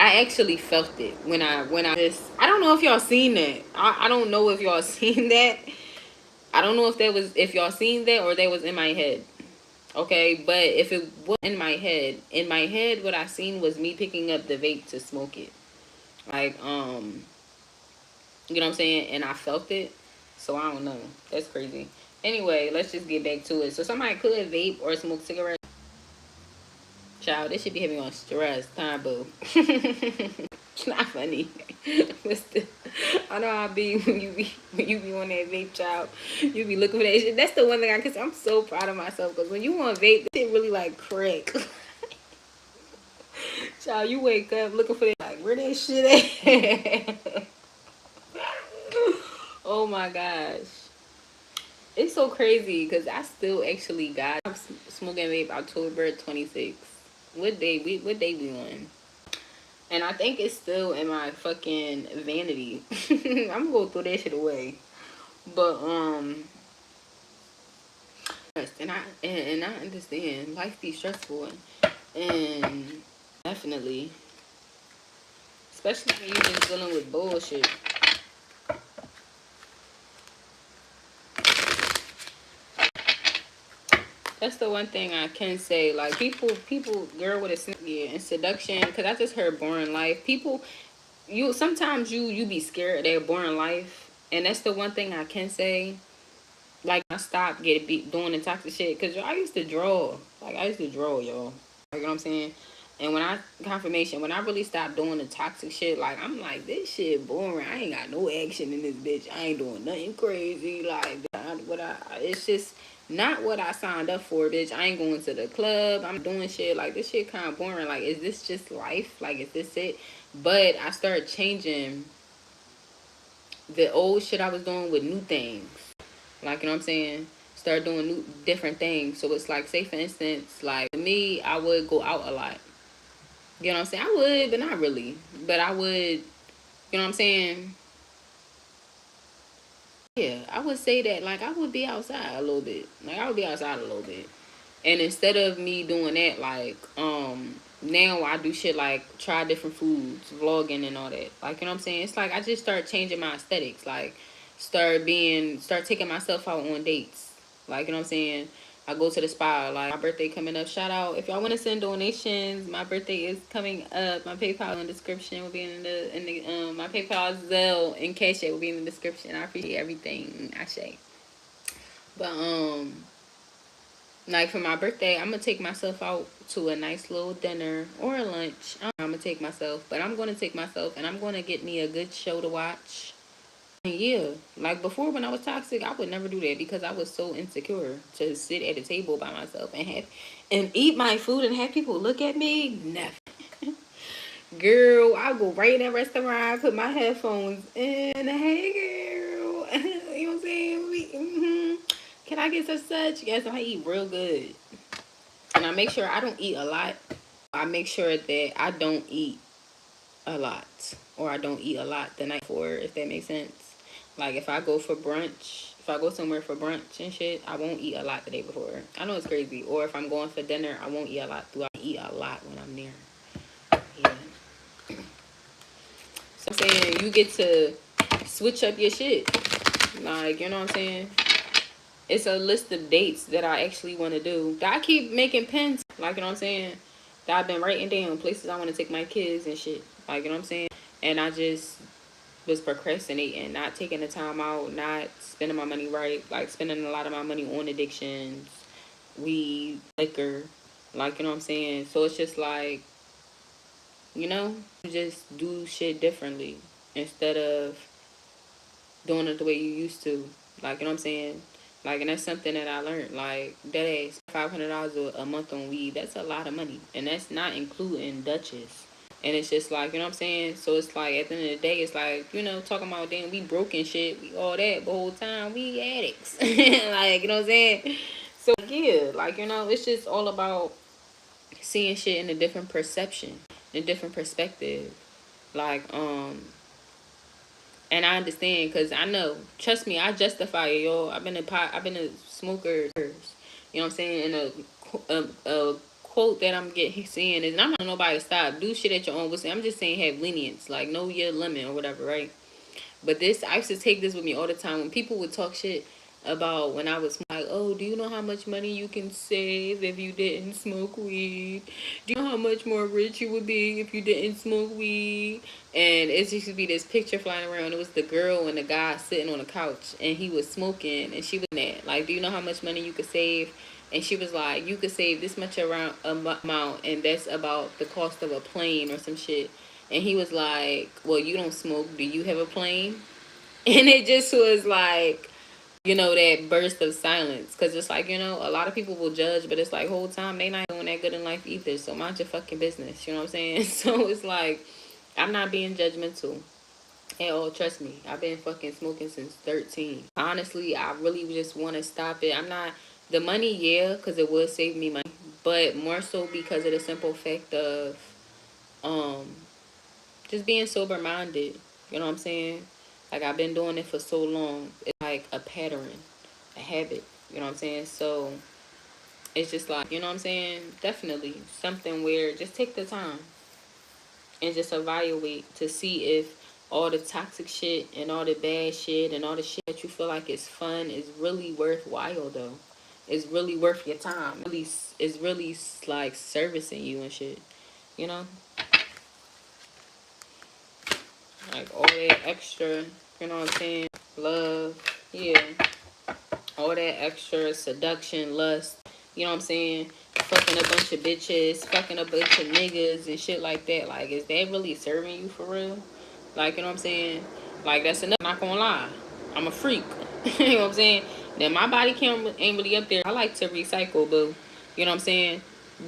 I actually felt it when I just, I don't know if y'all seen that. I don't know if y'all seen that. I don't know if y'all seen that or that was in my head. Okay, but if it was in my head what I seen was me picking up the vape to smoke it. Like, you know what I'm saying? And I felt it. So I don't know. That's crazy. Anyway, let's just get back to it. So somebody could vape or smoke cigarettes. Child, this should be having on stress. Time, boo. It's not funny. I know how I be when you be on that vape, child. You be looking for that shit. That's the one thing I'm so proud of myself, because when you want vape, this shit really like crack. Child, you wake up looking for that, like, where that shit at? Oh my gosh. It's so crazy because I still actually got smoking vape October 26th. What day we on? And I think it's still in my fucking vanity. I'm gonna go throw that shit away. But and I understand life be stressful, and definitely, especially when you've been dealing with bullshit. That's the one thing I can say. Like, people, girl with a, yeah, and seduction. Because I just heard boring life. People, sometimes you be scared of their boring life. And that's the one thing I can say. Like, I stopped doing the toxic shit. Because I used to draw. Like, I used to draw, y'all. You know what I'm saying? And when I really stopped doing the toxic shit, like, I'm like, this shit boring. I ain't got no action in this bitch. I ain't doing nothing crazy. Like, it's just not what I signed up for, bitch. I ain't going to the club. I'm doing shit. Like, this shit kind of boring. Like, is this just life? Like, is this it? But I started changing the old shit I was doing with new things. Like, you know what I'm saying? Start doing different things. So it's like, say for instance, like me, I would go out a lot. You know what I'm saying? I would, but not really. But I would, you know what I'm saying? Yeah, I would say that, like, I would be outside a little bit. Like, I would be outside a little bit. And instead of me doing that, like, now I do shit like try different foods, vlogging and all that. Like, you know what I'm saying? It's like I just start changing my aesthetics. Like, start taking myself out on dates. Like, you know what I'm saying? I go to the spa. Like, my birthday coming up. Shout out if y'all want to send donations. My birthday is coming up. My PayPal in the description will be in the my PayPal, Zelle, and Cash App will be in the description. I appreciate everything I say. But like for my birthday, I'm gonna take myself out to a nice little dinner or a lunch. I'm gonna take myself, but I'm gonna take myself and I'm gonna get me a good show to watch. And yeah, like before when I was toxic, I would never do that because I was so insecure to sit at a table by myself and eat my food and have people look at me. Never. Girl, I'll go right in that restaurant, put my headphones in. Hey, girl. You know what I'm saying? Can I get such? Yes, I eat real good. And I make sure I don't eat a lot. I make sure that I don't eat a lot. Or I don't eat a lot the night before, if that makes sense. Like if I go for brunch, if I go somewhere for brunch and shit, I won't eat a lot the day before. I know it's crazy. Or if I'm going for dinner, I won't eat a lot. I eat a lot when I'm there. Yeah. So I'm saying you get to switch up your shit. Like, you know what I'm saying? It's a list of dates that I actually want to do. I keep making pins, like, you know what I'm saying? That I've been writing down places I want to take my kids and shit. Like, you know what I'm saying? And I just was procrastinating, not taking the time out, not spending my money right. Like, spending a lot of my money on addictions, weed, liquor. Like, you know what I'm saying? So it's just like, you know, you just do shit differently instead of doing it the way you used to. Like, you know what I'm saying? Like, and that's something that I learned. Like, that ass $500 a month on weed, that's a lot of money. And that's not including Dutchess. And it's just like, you know what I'm saying? So it's like, at the end of the day, it's like, you know, talking about, damn, we broken shit, we all that, but the whole time, we addicts. Like, you know what I'm saying? So, yeah, like, you know, it's just all about seeing shit in a different perception, in a different perspective. Like, and I understand because I know, trust me, I justify it, y'all. I've been a smoker. You know what I'm saying? And a quote that I'm getting seeing is, and I'm not nobody to stop. Do shit at your own risk. I'm just saying have lenience, like know your limit or whatever, right? But this, I used to take this with me all the time when people would talk shit about when I was like, oh, do you know how much money you can save if you didn't smoke weed? Do you know how much more rich you would be if you didn't smoke weed? And it used to be this picture flying around. It was the girl and the guy sitting on the couch, and he was smoking, and she was mad. Like, do you know how much money you could save? And she was like, you could save this much around amount, and that's about the cost of a plane or some shit. And he was like, well, you don't smoke. Do you have a plane? And it just was like, you know, that burst of silence. Because it's like, you know, a lot of people will judge, but it's like, whole time they not doing that good in life either. So mind your fucking business. You know what I'm saying? So it's like, I'm not being judgmental at all. Trust me. I've been fucking smoking since 13. Honestly, I really just want to stop it. I'm not, the money, yeah, because it would save me money. But more so because of the simple fact of, um, just being sober minded. You know what I'm saying? Like I've been doing it for so long. It's like a pattern, a habit. You know what I'm saying? So it's just like, you know what I'm saying? Definitely something where just take the time and just evaluate to see if all the toxic shit and all the bad shit and all the shit that you feel like is fun is really worthwhile though. It's really worth your time. It's really like servicing you and shit. You know? Like all that extra, you know what I'm saying? Love, yeah. All that extra seduction, lust, you know what I'm saying? Fucking a bunch of bitches, fucking a bunch of niggas and shit like that. Like, is that really serving you for real? Like, you know what I'm saying? Like, that's enough. I'm not gonna lie. I'm a freak. You know what I'm saying? Now, my body count ain't really up there. I like to recycle, boo. You know what I'm saying?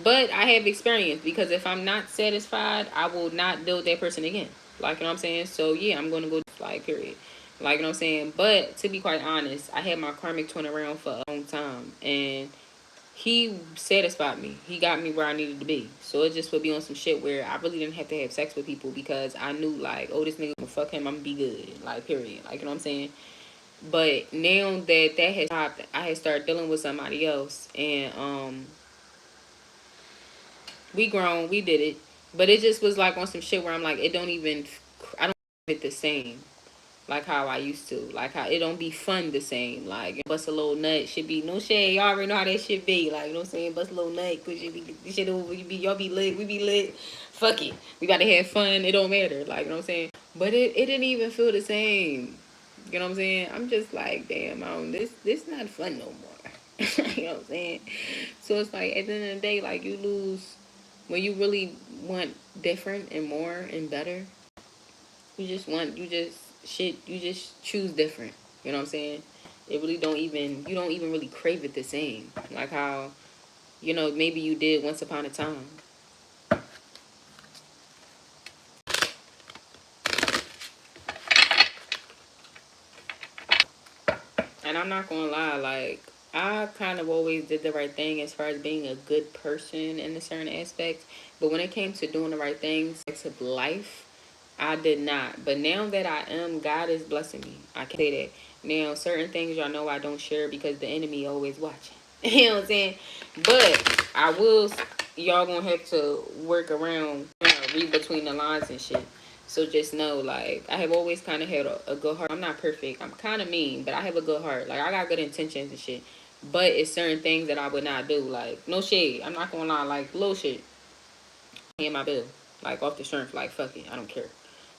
But I have experience because if I'm not satisfied, I will not deal with that person again. Like, you know what I'm saying? So, yeah, I'm going to go, like, period. Like, you know what I'm saying? But to be quite honest, I had my karmic twin around for a long time. And he satisfied me. He got me where I needed to be. So it just would be on some shit where I really didn't have to have sex with people because I knew, like, oh, this nigga gonna fuck him, I'm gonna be good. Like, period. Like, you know what I'm saying? But now that has stopped, I had started dealing with somebody else. And, We grown, we did it. But it just was like on some shit where I'm like, it don't even, I don't it the same. Like how I used to. Like how it don't be fun the same. Like bust a little nut should be no shade. Y'all already know how that shit be. Like, you know what I'm saying? Bust a little nut, cause you be this shit over, y'all be lit, we be lit. Fuck it. We gotta have fun. It don't matter. Like, you know what I'm saying? But it didn't even feel the same. You know what I'm saying? I'm just like, damn, this not fun no more. You know what I'm saying? So it's like at the end of the day, like you lose when you really want different and more and better. You just choose different. You know what I'm saying? It really don't even, you don't even really crave it the same. Like how, maybe you did once upon a time. And I'm not gonna lie, like I kind of always did the right thing as far as being a good person in a certain aspect. But when it came to doing the right things to life, I did not. But now that I am, God is blessing me. I can say that. Now, certain things y'all know I don't share because the enemy always watching. You know what I'm saying? But I will, y'all gonna have to work around, read between the lines and shit. So just know, like, I have always kind of had a good heart. I'm not perfect. I'm kind of mean, but I have a good heart. Like, I got good intentions and shit. But it's certain things that I would not do. Like, no shade. I'm not gonna lie. Like, little shit. Paying my bill. Like, off the strength. Like, fuck it. I don't care.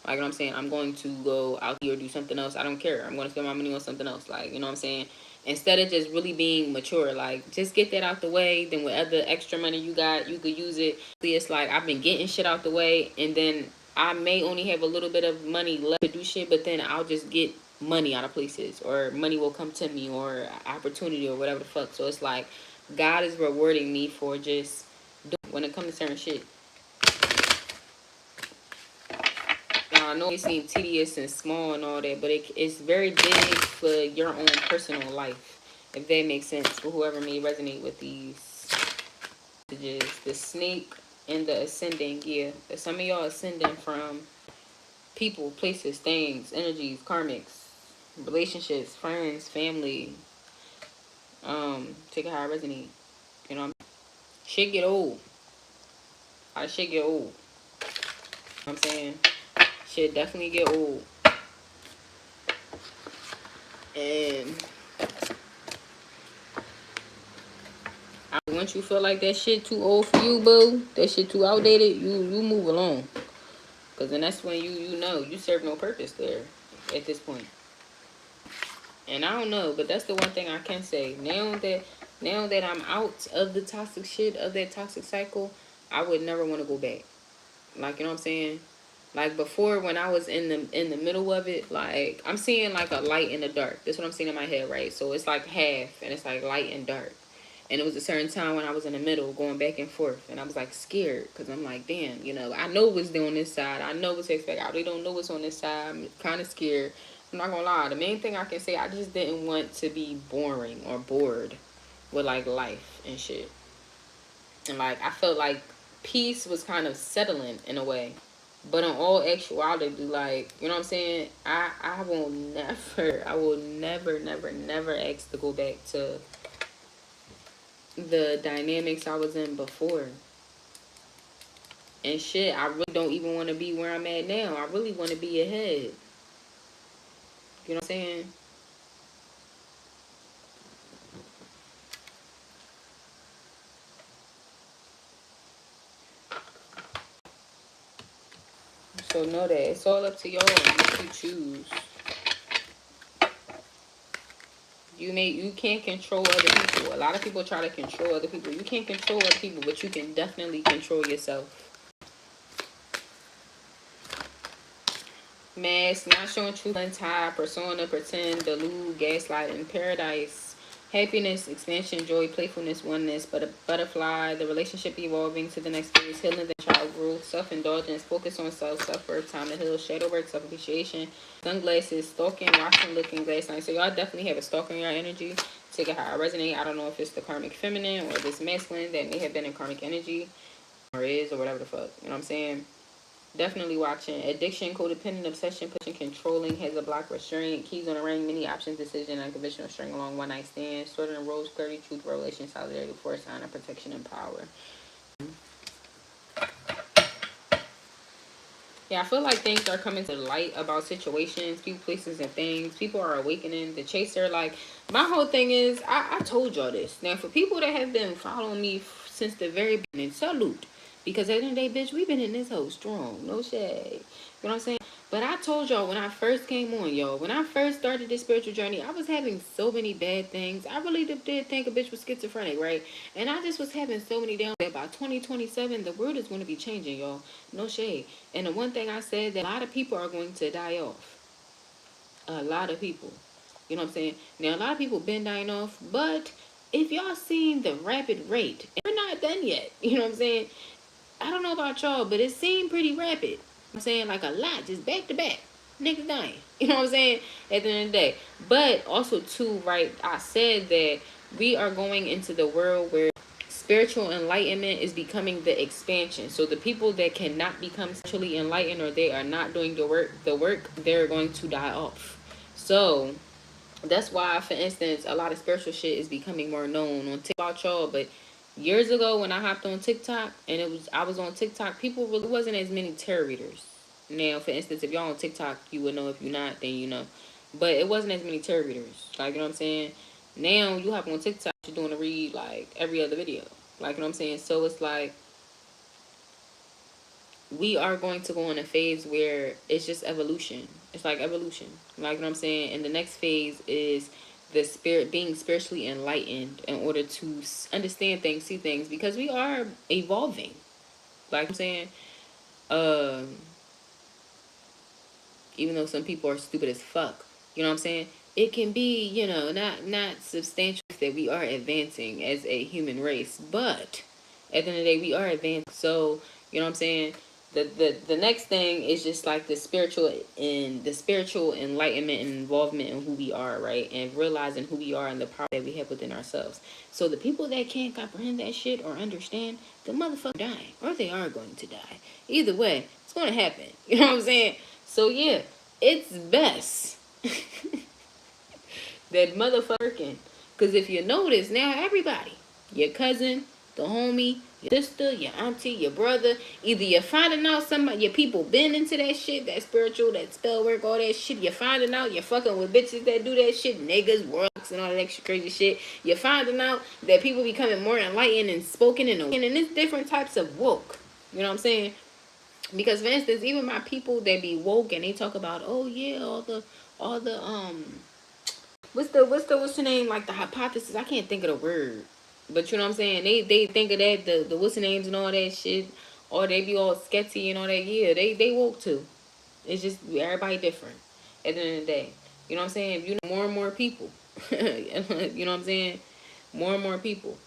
Like, you know what I'm saying? I'm going to go out here or do something else. I don't care. I'm going to spend my money on something else. Like, you know what I'm saying? Instead of just really being mature, like, just get that out the way. Then whatever extra money you got, you could use it. It's like, I've been getting shit out the way. And then I may only have a little bit of money left to do shit. But then I'll just get money out of places. Or money will come to me. Or opportunity or whatever the fuck. So it's like, God is rewarding me for just doing when it comes to certain shit. I know it seems tedious and small and all that, but it's very big for your own personal life, if that makes sense, for whoever may resonate with these messages. The snake and the ascending, yeah. Some of y'all ascending from people, places, things, energies, karmics, relationships, friends, family. Take it how I resonate. You know, shit get old. How shit get old. You know what I'm saying? Shit definitely get old. And once you feel like that shit too old for you, boo, that shit too outdated, you move along. Cause then that's when you know you serve no purpose there at this point. And I don't know, but that's the one thing I can say. Now that I'm out of the toxic shit, of that toxic cycle, I would never want to go back. Like, you know what I'm saying? Like before, when I was in the middle of it, like I'm seeing like a light in the dark. That's what I'm seeing in my head, right? So it's like half, and it's like light and dark. And it was a certain time when I was in the middle, going back and forth, and I was like scared because I'm like, damn, I know what's on this side. I know what's to expect. I really don't know what's on this side. I'm kind of scared. I'm not gonna lie. The main thing I can say, I just didn't want to be boring or bored with like life and shit. And like I felt like peace was kind of settling in a way. But in all actuality, like, you know what I'm saying? I will never ask to go back to the dynamics I was in before. And shit, I really don't even want to be where I'm at now. I really want to be ahead. You know what I'm saying? So know that it's all up to y'all what you choose. You can't control other people. A lot of people try to control other people. You can't control other people, but you can definitely control yourself. Mask, not showing truth, untie, persona, pretend, delude, gaslighting, paradise, happiness, expansion, joy, playfulness, oneness, but a butterfly, the relationship evolving to the next phase, healing the child growth, self-indulgence, focus on self, self-worth, time to heal, shadow work, self-appreciation, sunglasses, stalking, watching, looking, glass line. So y'all definitely have a stalker in your energy. Take it how I resonate. I don't know if it's the karmic feminine or this masculine that may have been in karmic energy or is or whatever the fuck. You know what I'm saying? Definitely watching. Addiction, codependent, obsession, pushing, controlling, has a block, restraint, keys on a ring, many options, decision, unconventional string along, one night stand, sorting and rose, clarity, truth, relation, solidarity, force, honor, protection, and power. Yeah, I feel like things are coming to light about situations, people, places, and things. People are awakening. The chaser, like, my whole thing is, I told y'all this. Now, for people that have been following me since the very beginning, salute. Because at the end of the day, bitch, we been in this hole strong. No shade. You know what I'm saying? But I told y'all when I first came on, y'all, when I first started this spiritual journey, I was having so many bad things. I really did think a bitch was schizophrenic, right? And I just was having so many down that by 2027, the world is going to be changing, y'all. No shade. And the one thing I said, that a lot of people are going to die off. A lot of people. You know what I'm saying? Now, a lot of people been dying off, but if y'all seen the rapid rate, and we're not done yet. You know what I'm saying? I don't know about y'all, but it seemed pretty rapid. I'm saying, like, a lot, just back to back. Niggas dying. You know what I'm saying? At the end of the day. But also, too, right, I said that we are going into the world where spiritual enlightenment is becoming the expansion. So the people that cannot become spiritually enlightened, or they are not doing the work, they're going to die off. So that's why, for instance, a lot of spiritual shit is becoming more known on TikTok. About y'all, but years ago when I hopped on TikTok and I was on TikTok, people really wasn't as many tarot readers. Now, for instance, if y'all on TikTok, you would know. If you're not, then you know. But it wasn't as many tarot readers. Like, you know what I'm saying? Now you hop on TikTok, you're doing a read like every other video. Like, you know what I'm saying? So it's like we are going to go in a phase where it's just evolution. It's like evolution. Like, you know what I'm saying? And the next phase is the spirit being spiritually enlightened in order to understand things, see things, because we are evolving. Like I'm saying, um, even though some people are stupid as fuck, you know what I'm saying? It can be, you know, not substantial that we are advancing as a human race, but at the end of the day, we are advancing. So, you know what I'm saying? The next thing is just like the spiritual enlightenment and involvement in who we are, right? And realizing who we are and the power that we have within ourselves. So the people that can't comprehend that shit or understand, the motherfucker dying, or they are going to die. Either way, it's going to happen. You know what I'm saying? So yeah, it's best that motherfucking. Because if you notice now, everybody, your cousin, the homie, your sister, your auntie, your brother, either you're finding out somebody, your people been into that shit, that spiritual, that spell work, all that shit. You're finding out you're fucking with bitches that do that shit, niggas, works, and all that extra crazy shit. You're finding out that people becoming more enlightened and spoken and it's different types of woke. You know what I'm saying? Because for instance, even my people that be woke and they talk about, oh yeah, all the what's the name, like the hypothesis, I can't think of the word. But you know what I'm saying? They think of that, the what's the names and all that shit, or they be all sketchy and all that. Yeah, they woke too. It's just everybody different at the end of the day. You know what I'm saying? You know, more and more people. You know what I'm saying? More and more people.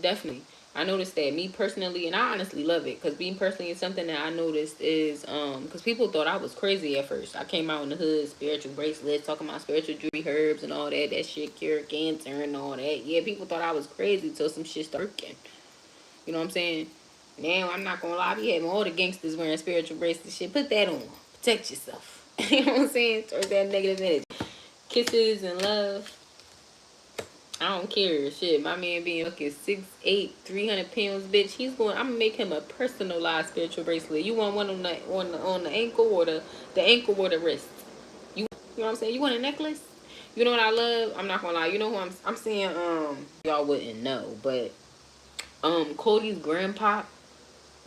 Definitely. I noticed that, me personally, and I honestly love it, because being personally is something that I noticed is because people thought I was crazy at first. I came out in the hood, spiritual bracelets, talking about spiritual jewelry, herbs and all that. That shit cure cancer and all that. Yeah, people thought I was crazy till some shit started working. You know what I'm saying? Now I'm not gonna lie, I be having all the gangsters wearing spiritual bracelets. Shit, put that on. Protect yourself. You know what I'm saying? Towards that negative energy. Kisses and love. I don't care. Shit, my man being fucking 6'8", 300 pounds, bitch. He's going. I'm gonna make him a personalized spiritual bracelet. You want one on the ankle, or the ankle or the wrist? You know what I'm saying? You want a necklace? You know what I love? I'm not gonna lie. You know who I'm seeing? Y'all wouldn't know, but Cody's grandpa,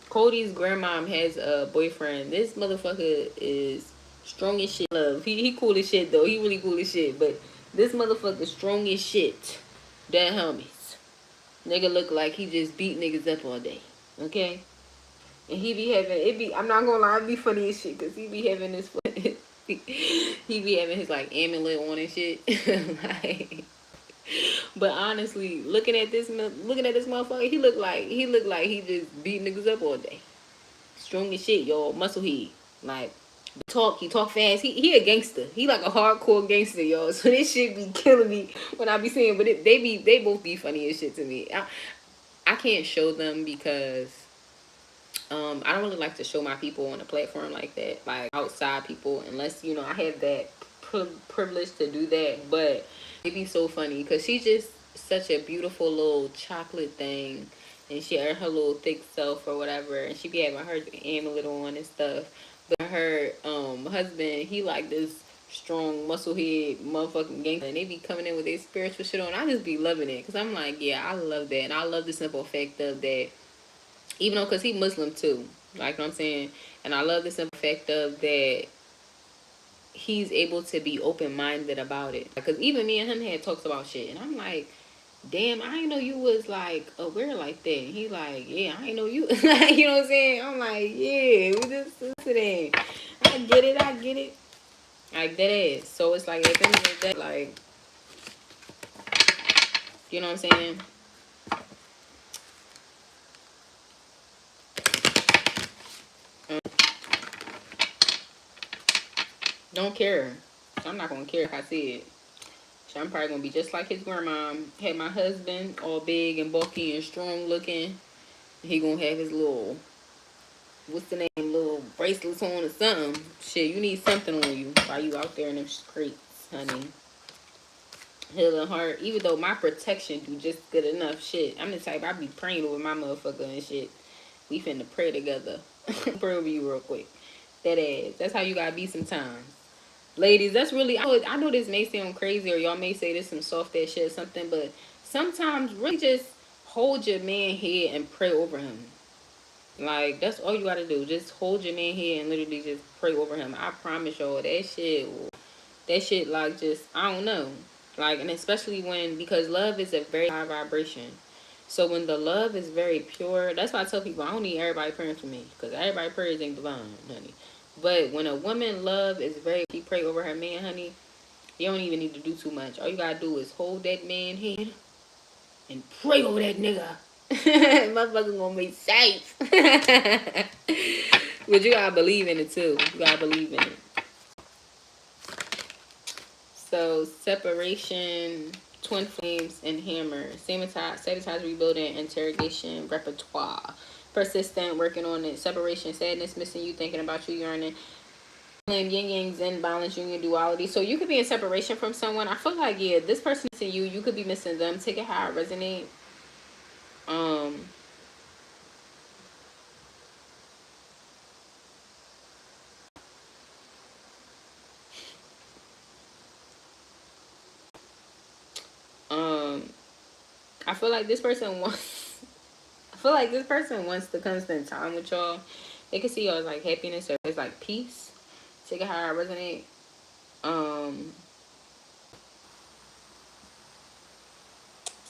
Cody's grandmom has a boyfriend. This motherfucker is strong as shit. Love. He cool as shit though. He really cool as shit. But this motherfucker strong as shit. That homies. Nigga look like he just beat niggas up all day. Okay? And he be having, it be, I'm not gonna lie, it be funny as shit, because he be having this, he be having his, like, amulet on and shit. Like, but honestly, looking at this motherfucker, he look like he just beat niggas up all day. Strong as shit, y'all. Muscle head. Like, he talk fast. He a gangster. He like a hardcore gangster, y'all. So this shit be killing me when I be seeing. But they both be funny as shit to me. I can't show them because I don't really like to show my people on a platform like that, like outside people, unless I have that privilege to do that. But it be so funny because such a beautiful little chocolate thing, and she had her little thick self or whatever, and she be having her amulet on and stuff. But her husband, he like this strong muscle head motherfucking gangster, and they be coming in with their spiritual shit on. I just be loving it, because I'm like, yeah, I love that. And I love the simple fact of that, even though, because he Muslim too, like, you know what I'm saying. And I love the simple fact of that he's able to be open-minded about it, because even me and him had talks about shit, and I'm like, damn, I didn't know you was like aware like that. And he like, yeah, I didn't know you. Like, you know what I'm saying? I'm like, yeah, we just listening. I get it, I get it. Like that is. So it's like at the end of the day, like, you know what I'm saying? Don't care. I'm not gonna care if I see it. So I'm probably gonna be just like his grandma. Had my husband all big and bulky and strong looking. He gonna have his little, what's the name, little bracelets on or something. Shit, you need something on you while you out there in them streets, honey. Healing heart. Even though my protection do just good enough, shit. I'm the type, I be praying over my motherfucker and shit. We finna pray together. Pray over you real quick. That ass. That's how you gotta be sometimes. Ladies, that's really, I know this may sound crazy, or y'all may say this some soft ass shit or something, but sometimes really just hold your man head and pray over him. Like, that's all you gotta do. Just hold your man head and literally just pray over him. I promise y'all, that shit, like, just, I don't know. Like, and especially when, because love is a very high vibration. So when the love is very pure, that's why I tell people I don't need everybody praying for me, because everybody prayers ain't divine, honey. But when a woman love is very, she pray over her man, honey, you don't even need to do too much. All you gotta do is hold that man hand and pray over that nigga. Motherfucker gonna be safe. But you gotta believe in it too. You gotta believe in it. So separation, twin flames, and hammer. Sabotage, rebuilding, interrogation, repertoire. Persistent, working on it. Separation, sadness, missing you, thinking about you, yearning. Yin yang, zen, balance, union, duality. So you could be in separation from someone. I feel like, yeah, this person missing you. You could be missing them. Take it how it resonate. Um, I feel like this person wants. I feel like this person wants to come spend time with y'all. They can see y'all as like happiness or as like peace. Take it how I resonate.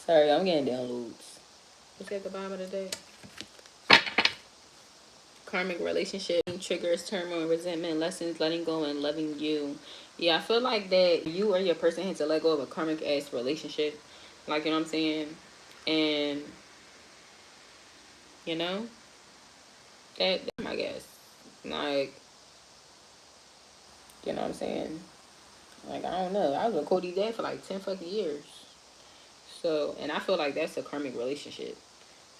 Sorry, I'm getting downloads. What's at the bottom of the day? Karmic relationship triggers turmoil, resentment, lessons, letting go, and loving you. Yeah, I feel like that you or your person had to let go of a karmic ass relationship. Like, you know what I'm saying? And, you know, that's my guess. Like, you know what I'm saying? Like, I don't know. I was with Cody's dad for like 10 fucking years. So, and I feel like that's a karmic relationship.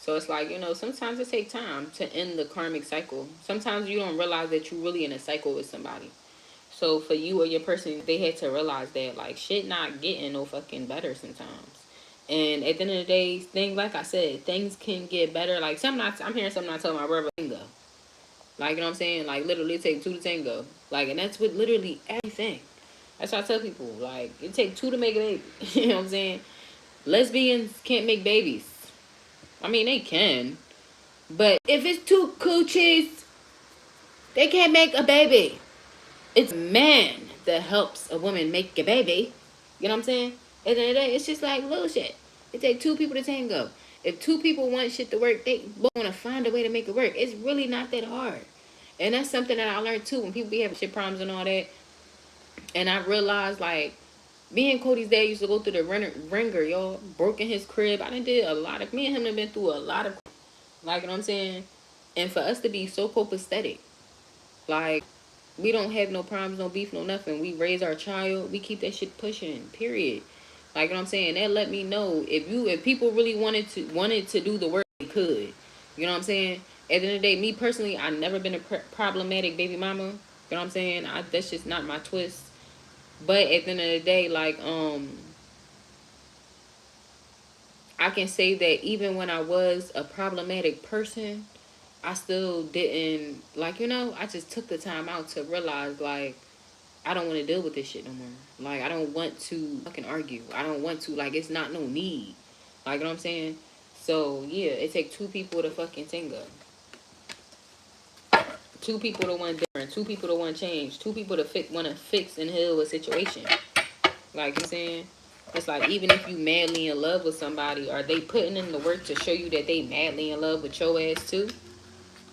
So it's like, you know, sometimes it takes time to end the karmic cycle. Sometimes you don't realize that you're really in a cycle with somebody. So for you or your person, they had to realize that, like, shit not getting no fucking better sometimes. And at the end of the day, things, like I said, things can get better. Like, I'm hearing something I tell my brother, tango. Like, you know what I'm saying? Like, literally, it takes two to tango. Like, and that's with literally everything. That's what I tell people. Like, it takes two to make a baby. You know what I'm saying? Lesbians can't make babies. I mean, they can. But if it's two coochies, they can't make a baby. It's a man that helps a woman make a baby. You know what I'm saying? At the end of the day, it's just like little shit. It takes two people to tango. If two people want shit to work, they both want to find a way to make it work. It's really not that hard. And that's something that I learned too when people be having shit problems and all that. And I realized, like, me and Cody's dad used to go through the ringer, y'all. Broke in his crib. I done did a lot of, me and him have been through a lot of, like, you know what I'm saying? And for us to be so copacetic, like, we don't have no problems, no beef, no nothing. We raise our child. We keep that shit pushing, period. Like, you know what I'm saying? That let me know if people really wanted to do the work, they could. You know what I'm saying? At the end of the day, me personally, I never been a problematic baby mama. You know what I'm saying? That's just not my twist. But at the end of the day, like, I can say that even when I was a problematic person, I still didn't, like, I just took the time out to realize, like, I don't want to deal with this shit no more. Like, I don't want to fucking argue. I don't want to, like, it's not no need. Like, you know what I'm saying? So, yeah, it takes two people to fucking tango. Two people to want different. Two people to want change. Two people to want to fix and heal a situation. Like, you know what I'm saying? It's like, even if you madly in love with somebody, are they putting in the work to show you that they madly in love with your ass too?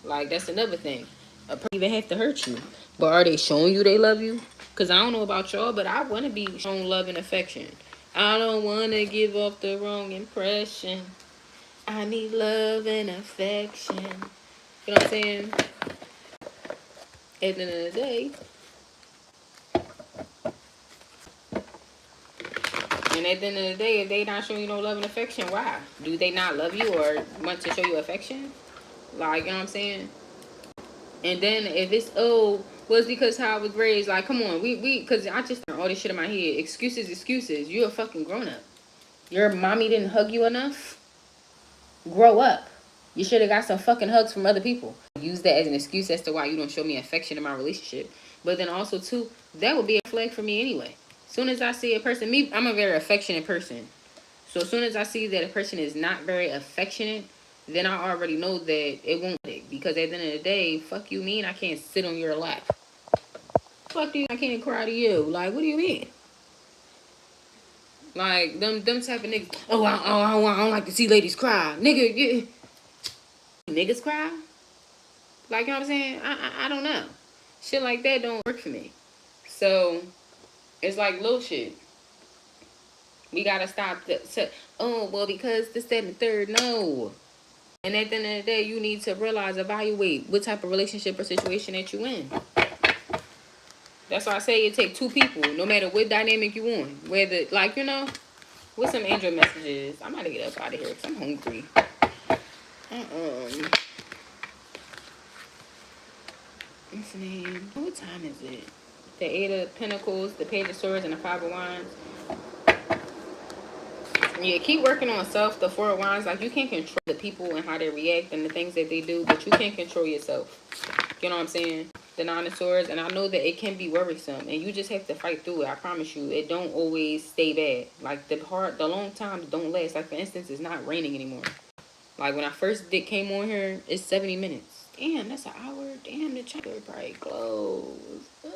Like, that's another thing. A person even have to hurt you, but are they showing you they love you? Because I don't know about y'all, but I want to be shown love and affection. I don't want to give off the wrong impression. I need love and affection. You know what I'm saying? At the end of the day, and at the end of the day, if they not showing you no love and affection, why? Do they not love you or want to show you affection? Like, you know what I'm saying? And then if it's, oh, well, it's because how I was raised. Like, come on, because I just all this shit in my head. Excuses. You're a fucking grown up. Your mommy didn't hug you enough. Grow up. You should have got some fucking hugs from other people. Use that as an excuse as to why you don't show me affection in my relationship. But then also too, that would be a flag for me anyway. Soon as I see a person, I'm a very affectionate person. So as soon as I see that a person is not very affectionate, then I already know that it won't. Because at the end of the day, fuck you mean I can't sit on your lap? Fuck you, I can't cry to you. Like, what do you mean? Like, them type of niggas. Oh, I don't like to see ladies cry. Nigga, niggas cry? Like, you know what I'm saying? I don't know. Shit like that don't work for me. So, it's like little shit. We gotta stop oh, well, because this, that, and the third. No. And at the end of the day, you need to realize, evaluate what type of relationship or situation that you in. That's why I say it take two people, no matter what dynamic you on. Whether, like, with some angel messages. I'm about to get up out of here because I'm hungry. What's the name? What time is it? The Eight of Pentacles, the Page of Swords, and the Five of Wands. Yeah, keep working on self. The Four of Wands, like, you can't control the people and how they react and the things that they do, but you can't control yourself. You know what I'm saying? The Nine of Swords, and I know that it can be worrisome, and you just have to fight through it. I promise you, it don't always stay bad. Like, the long times don't last. Like, for instance, it's not raining anymore. Like, when I first came on here, it's 70 minutes. Damn, that's an hour. Damn, the chocolate probably closed. Ooh.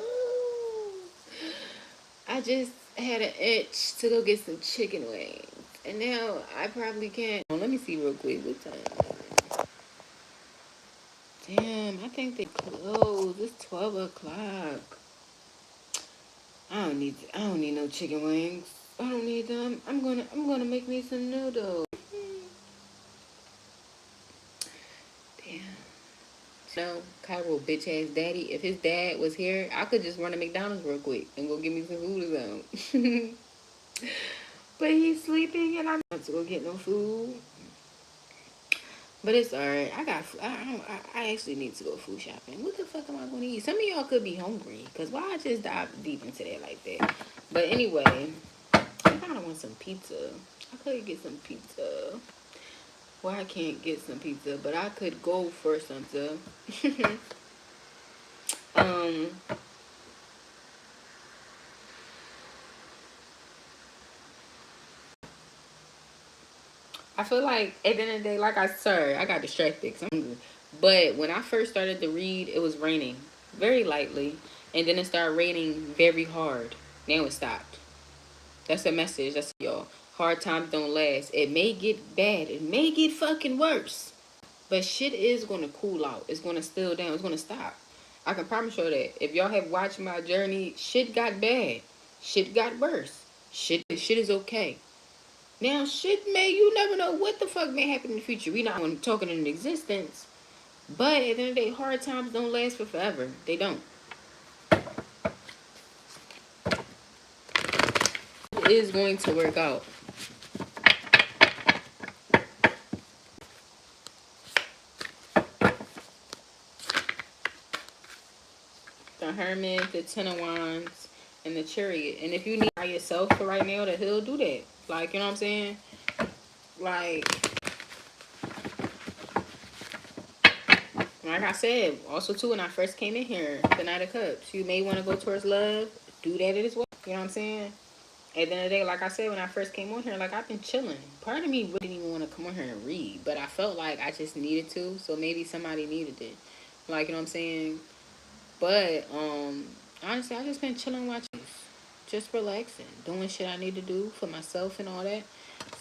I just had an itch to go get some chicken wings. And now I probably can't. Well, let me see real quick what time. Damn, I think they closed. It's 12 o'clock. I don't need no chicken wings. I don't need them. I'm gonna make me some noodles. Damn. No, Cairo bitch ass daddy. If his dad was here, I could just run to McDonald's real quick and go get me some food or something. But he's sleeping and I'm not to go get no food. But it's alright. I actually need to go food shopping. What the fuck am I going to eat? Some of y'all could be hungry. Because why I just dive deep into that like that? But anyway, I kind of want some pizza. I could get some pizza. Well, I can't get some pizza, but I could go for something. I feel like at the end of the day, like I got distracted because I'm hungry. But when I first started to read, it was raining very lightly, and then it started raining very hard. Now it stopped. That's a message. That's y'all. Hard times don't last. It may get bad. It may get fucking worse. But shit is going to cool out. It's going to still down. It's going to stop. I can promise you that. If y'all have watched my journey, shit got bad. Shit got worse. Shit is okay. Now, you never know what the fuck may happen in the future. We not talking in existence. But at the end of the day, hard times don't last for forever. They don't. It is going to work out. The Hermit, the Ten of Wands, and the Chariot. And if you need by yourself for right now to heal, do that. Like, you know what I'm saying? Like I said, also too, when I first came in here, the Knight of Cups, you may want to go towards love, do that as well. You know what I'm saying? At the end of the day, like I said, when I first came on here, like I've been chilling. Part of me really didn't even want to come on here and read, but I felt like I just needed to, so maybe somebody needed it. Like, you know what I'm saying? But honestly, I just been chilling, watching, just relaxing, doing shit I need to do for myself and all that.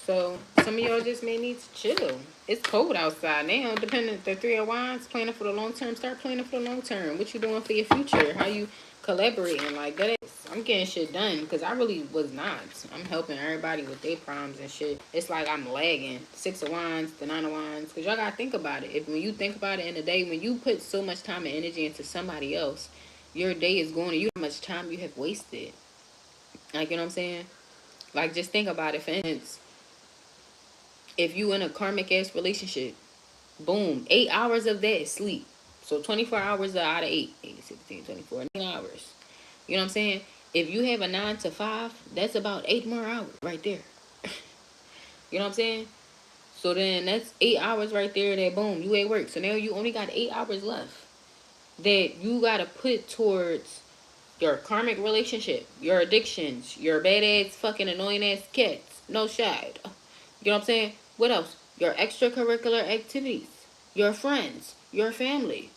So some of y'all just may need to chill. It's cold outside now. Depending the 3 of Wands, planning for the long term. Start planning for the long term. What you doing for your future? How you collaborating? Like that. I'm getting shit done because I really was not. I'm helping everybody with their problems and shit. It's like I'm lagging. 6 of Wands, the 9 of Wands. Because y'all gotta think about it. If when you think about it in the day, when you put so much time and energy into somebody else, your day is going to you. How much time you have wasted? Like, you know what I'm saying? Like, just think about it. For instance, if you in a karmic ass relationship, boom, 8 hours of that is sleep. So 24 hours out of 8, 8, 16, 24, 9 hours. You know what I'm saying? If you have a 9 to 5, that's about 8 more hours right there. You know what I'm saying? So then that's 8 hours right there that boom, you at work. So now you only got 8 hours left that you got to put towards your karmic relationship, your addictions, your badass fucking annoying ass cats. No shade. You know what I'm saying? What else? Your extracurricular activities, your friends, your family.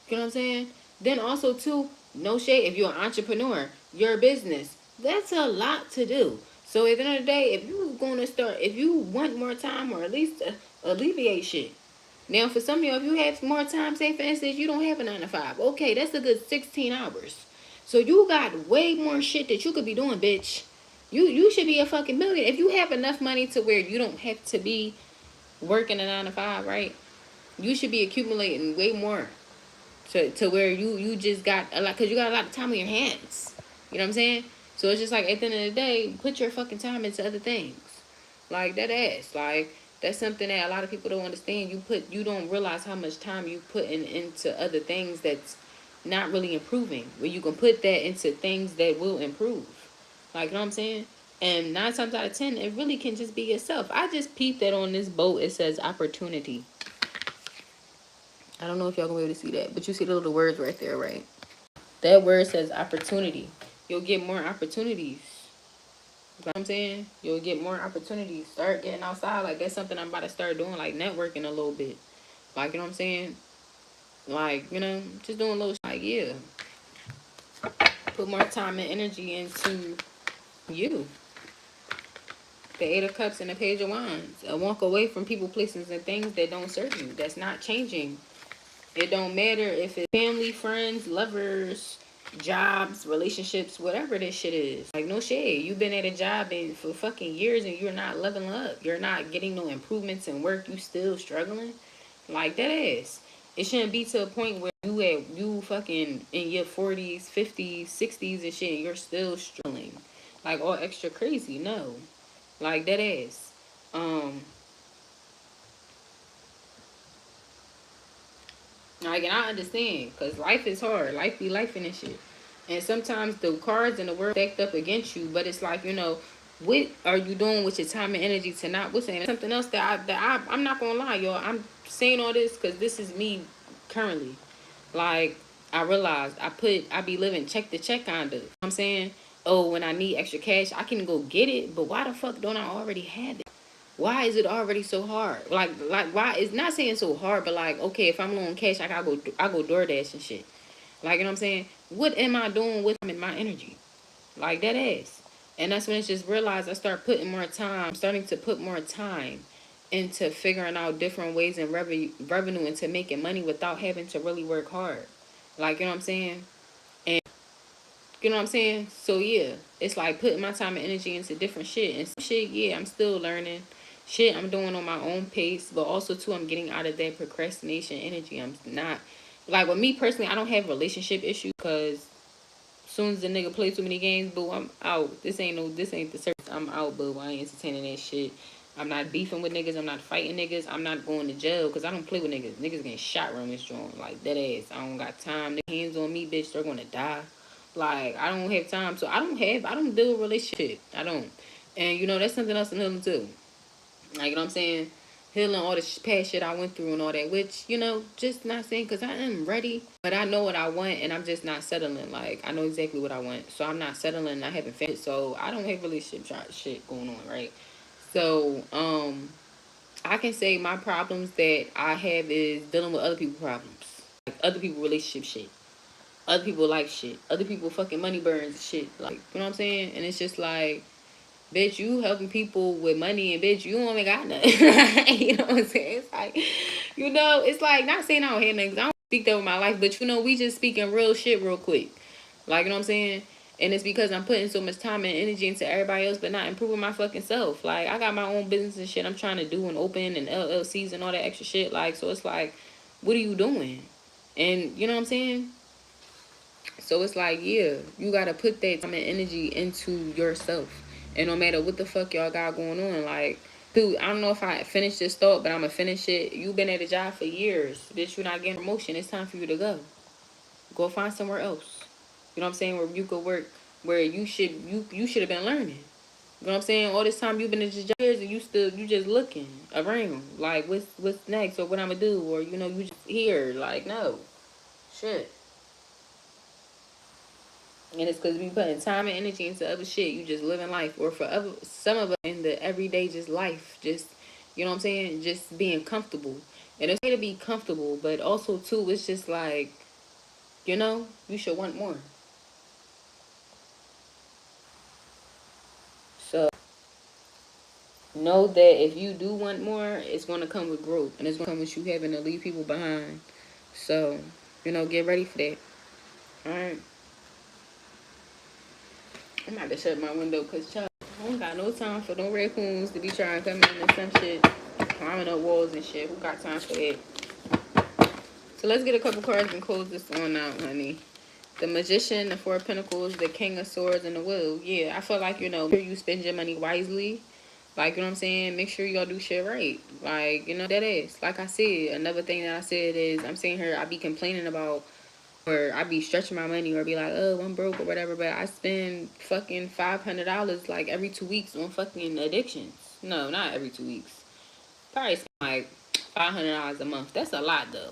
You know what I'm saying? Then also too, no shade, if you're an entrepreneur, your business. That's a lot to do. So at the end of the day, if you going to start, if you want more time or at least alleviate shit. Now for some of you, if you have more time, say for instance, you don't have a 9 to 5. Okay, that's a good 16 hours. So you got way more shit that you could be doing, bitch. You should be a fucking millionaire. If you have enough money to where you don't have to be working a 9 to 5, right? You should be accumulating way more to where you just got a lot, because you got a lot of time on your hands. You know what I'm saying? So it's just like at the end of the day, put your fucking time into other things. Like that ass. Like that's something that a lot of people don't understand. You don't realize how much time you put into other things that's not really improving. Where you can put that into things that will improve. Like, you know what I'm saying? And 9 times out of 10, it really can just be yourself. I just peeped that on this boat. It says opportunity. I don't know if y'all gonna be able to see that, but you see the little words right there, right? That word says opportunity. You'll get more opportunities. You know what I'm saying? You'll get more opportunities. Start getting outside. Like, that's something I'm about to start doing, like networking a little bit. Like, you know what I'm saying? Like, you know, just doing a little, like, yeah. Put more time and energy into you. The 8 of Cups and the Page of Wands. Walk away from people, places, and things that don't serve you. That's not changing. It don't matter if it's family, friends, lovers, jobs, relationships, whatever this shit is. Like, no shade. You've been at a job for fucking years and you're not leveling up. You're not getting no improvements in work. You still struggling. Like, that ass. It shouldn't be to a point where you fucking in your 40s, 50s, 60s and shit and you're still struggling. Like, all extra crazy. No. Like, that ass. Like, and I understand, because life is hard. Life be life and shit. And sometimes the cards in the world stacked up against you, but it's like, you know, what are you doing with your time and energy to not, what's saying? Something else I'm not going to lie, y'all. I'm saying all this because this is me currently. Like, I realized I be living check to check kind of. You know what I'm saying? Oh, when I need extra cash, I can go get it, but why the fuck don't I already have it? Why is it already so hard? Like why? It's not saying so hard, but like, okay, if I'm low on cash, I go DoorDash and shit. Like, you know what I'm saying? What am I doing with my energy? Like, that ass. And that's when it's just realized I start putting more time. I'm starting to put more time into figuring out different ways and revenue into making money without having to really work hard. Like, you know what I'm saying? And you know what I'm saying? So yeah, it's like putting my time and energy into different shit. And some shit, yeah, I'm still learning. Shit, I'm doing on my own pace. But also, too, I'm getting out of that procrastination energy. I'm not, like, with me personally, I don't have relationship issues. Because as soon as the nigga play too many games, boo, I'm out. This ain't the service. I'm out, boo. I ain't entertaining that shit. I'm not beefing with niggas. I'm not fighting niggas. I'm not going to jail because I don't play with niggas. Niggas getting shot around this joint. Like, that ass. I don't got time. The hands on me, bitch. They're going to die. Like, I don't have time. So I don't deal with relationship. I don't. And, you know, that's something else in them, too. Like, you know what I'm saying? Healing all the past shit I went through and all that, which, you know, just not saying because I am ready, but I know what I want and I'm just not settling. Like, I know exactly what I want. So I'm not settling. I haven't finished. So I don't have relationship shit going on, right? So, I can say my problems that I have is dealing with other people's problems. Like, other people's relationship shit. Other people like shit. Other people fucking money burns shit. Like, you know what I'm saying? And it's just like, bitch, you helping people with money and bitch, you only got nothing. You know what I'm saying? It's like, you know, it's like, not saying I don't have nothing, I don't speak that with my life, but you know, we just speaking real shit real quick. Like, you know what I'm saying? And it's because I'm putting so much time and energy into everybody else, but not improving my fucking self. Like, I got my own business and shit I'm trying to do and open and LLCs and all that extra shit. Like, so it's like, what are you doing? And you know what I'm saying? So it's like, yeah, you gotta put that time and energy into yourself. And no matter what the fuck y'all got going on, like, dude, I don't know if I finished this thought, but I'm gonna finish it. You've been at a job for years. Bitch, you're not getting promotion. It's time for you to go. Go find somewhere else. You know what I'm saying? Where you could work, where you should have been learning. You know what I'm saying? All this time you've been in this job years and you just looking around. Like, what's next or what I'm gonna do, or you know, you just here. Like, no. Shit. And it's because we putting time and energy into other shit. You just living life. Or for other, some of us in the everyday just life. Just, you know what I'm saying? Just being comfortable. And it's okay to be comfortable. But also, too, it's just like, you know, you should want more. So, know that if you do want more, it's going to come with growth. And it's going to come with you having to leave people behind. So, you know, get ready for that. Alright. I'm about to shut my window because I don't got no time for no raccoons to be trying to come in and some shit, climbing up walls and shit. Who got time for that? So let's get a couple cards and close this on out, honey. The Magician, the Four of Pentacles, the King of Swords, and the Wheel. Yeah, I feel like, you know, make sure you spend your money wisely. Like, you know what I'm saying? Make sure y'all do shit right. Like, you know, that is. Like I said, another thing that I said is, I'm saying here, I be complaining about, or I be stretching my money, or be like, oh, I'm broke or whatever, but I spend fucking $500 like every 2 weeks on fucking addictions. No, not every 2 weeks. Probably spend like $500 a month. That's a lot though.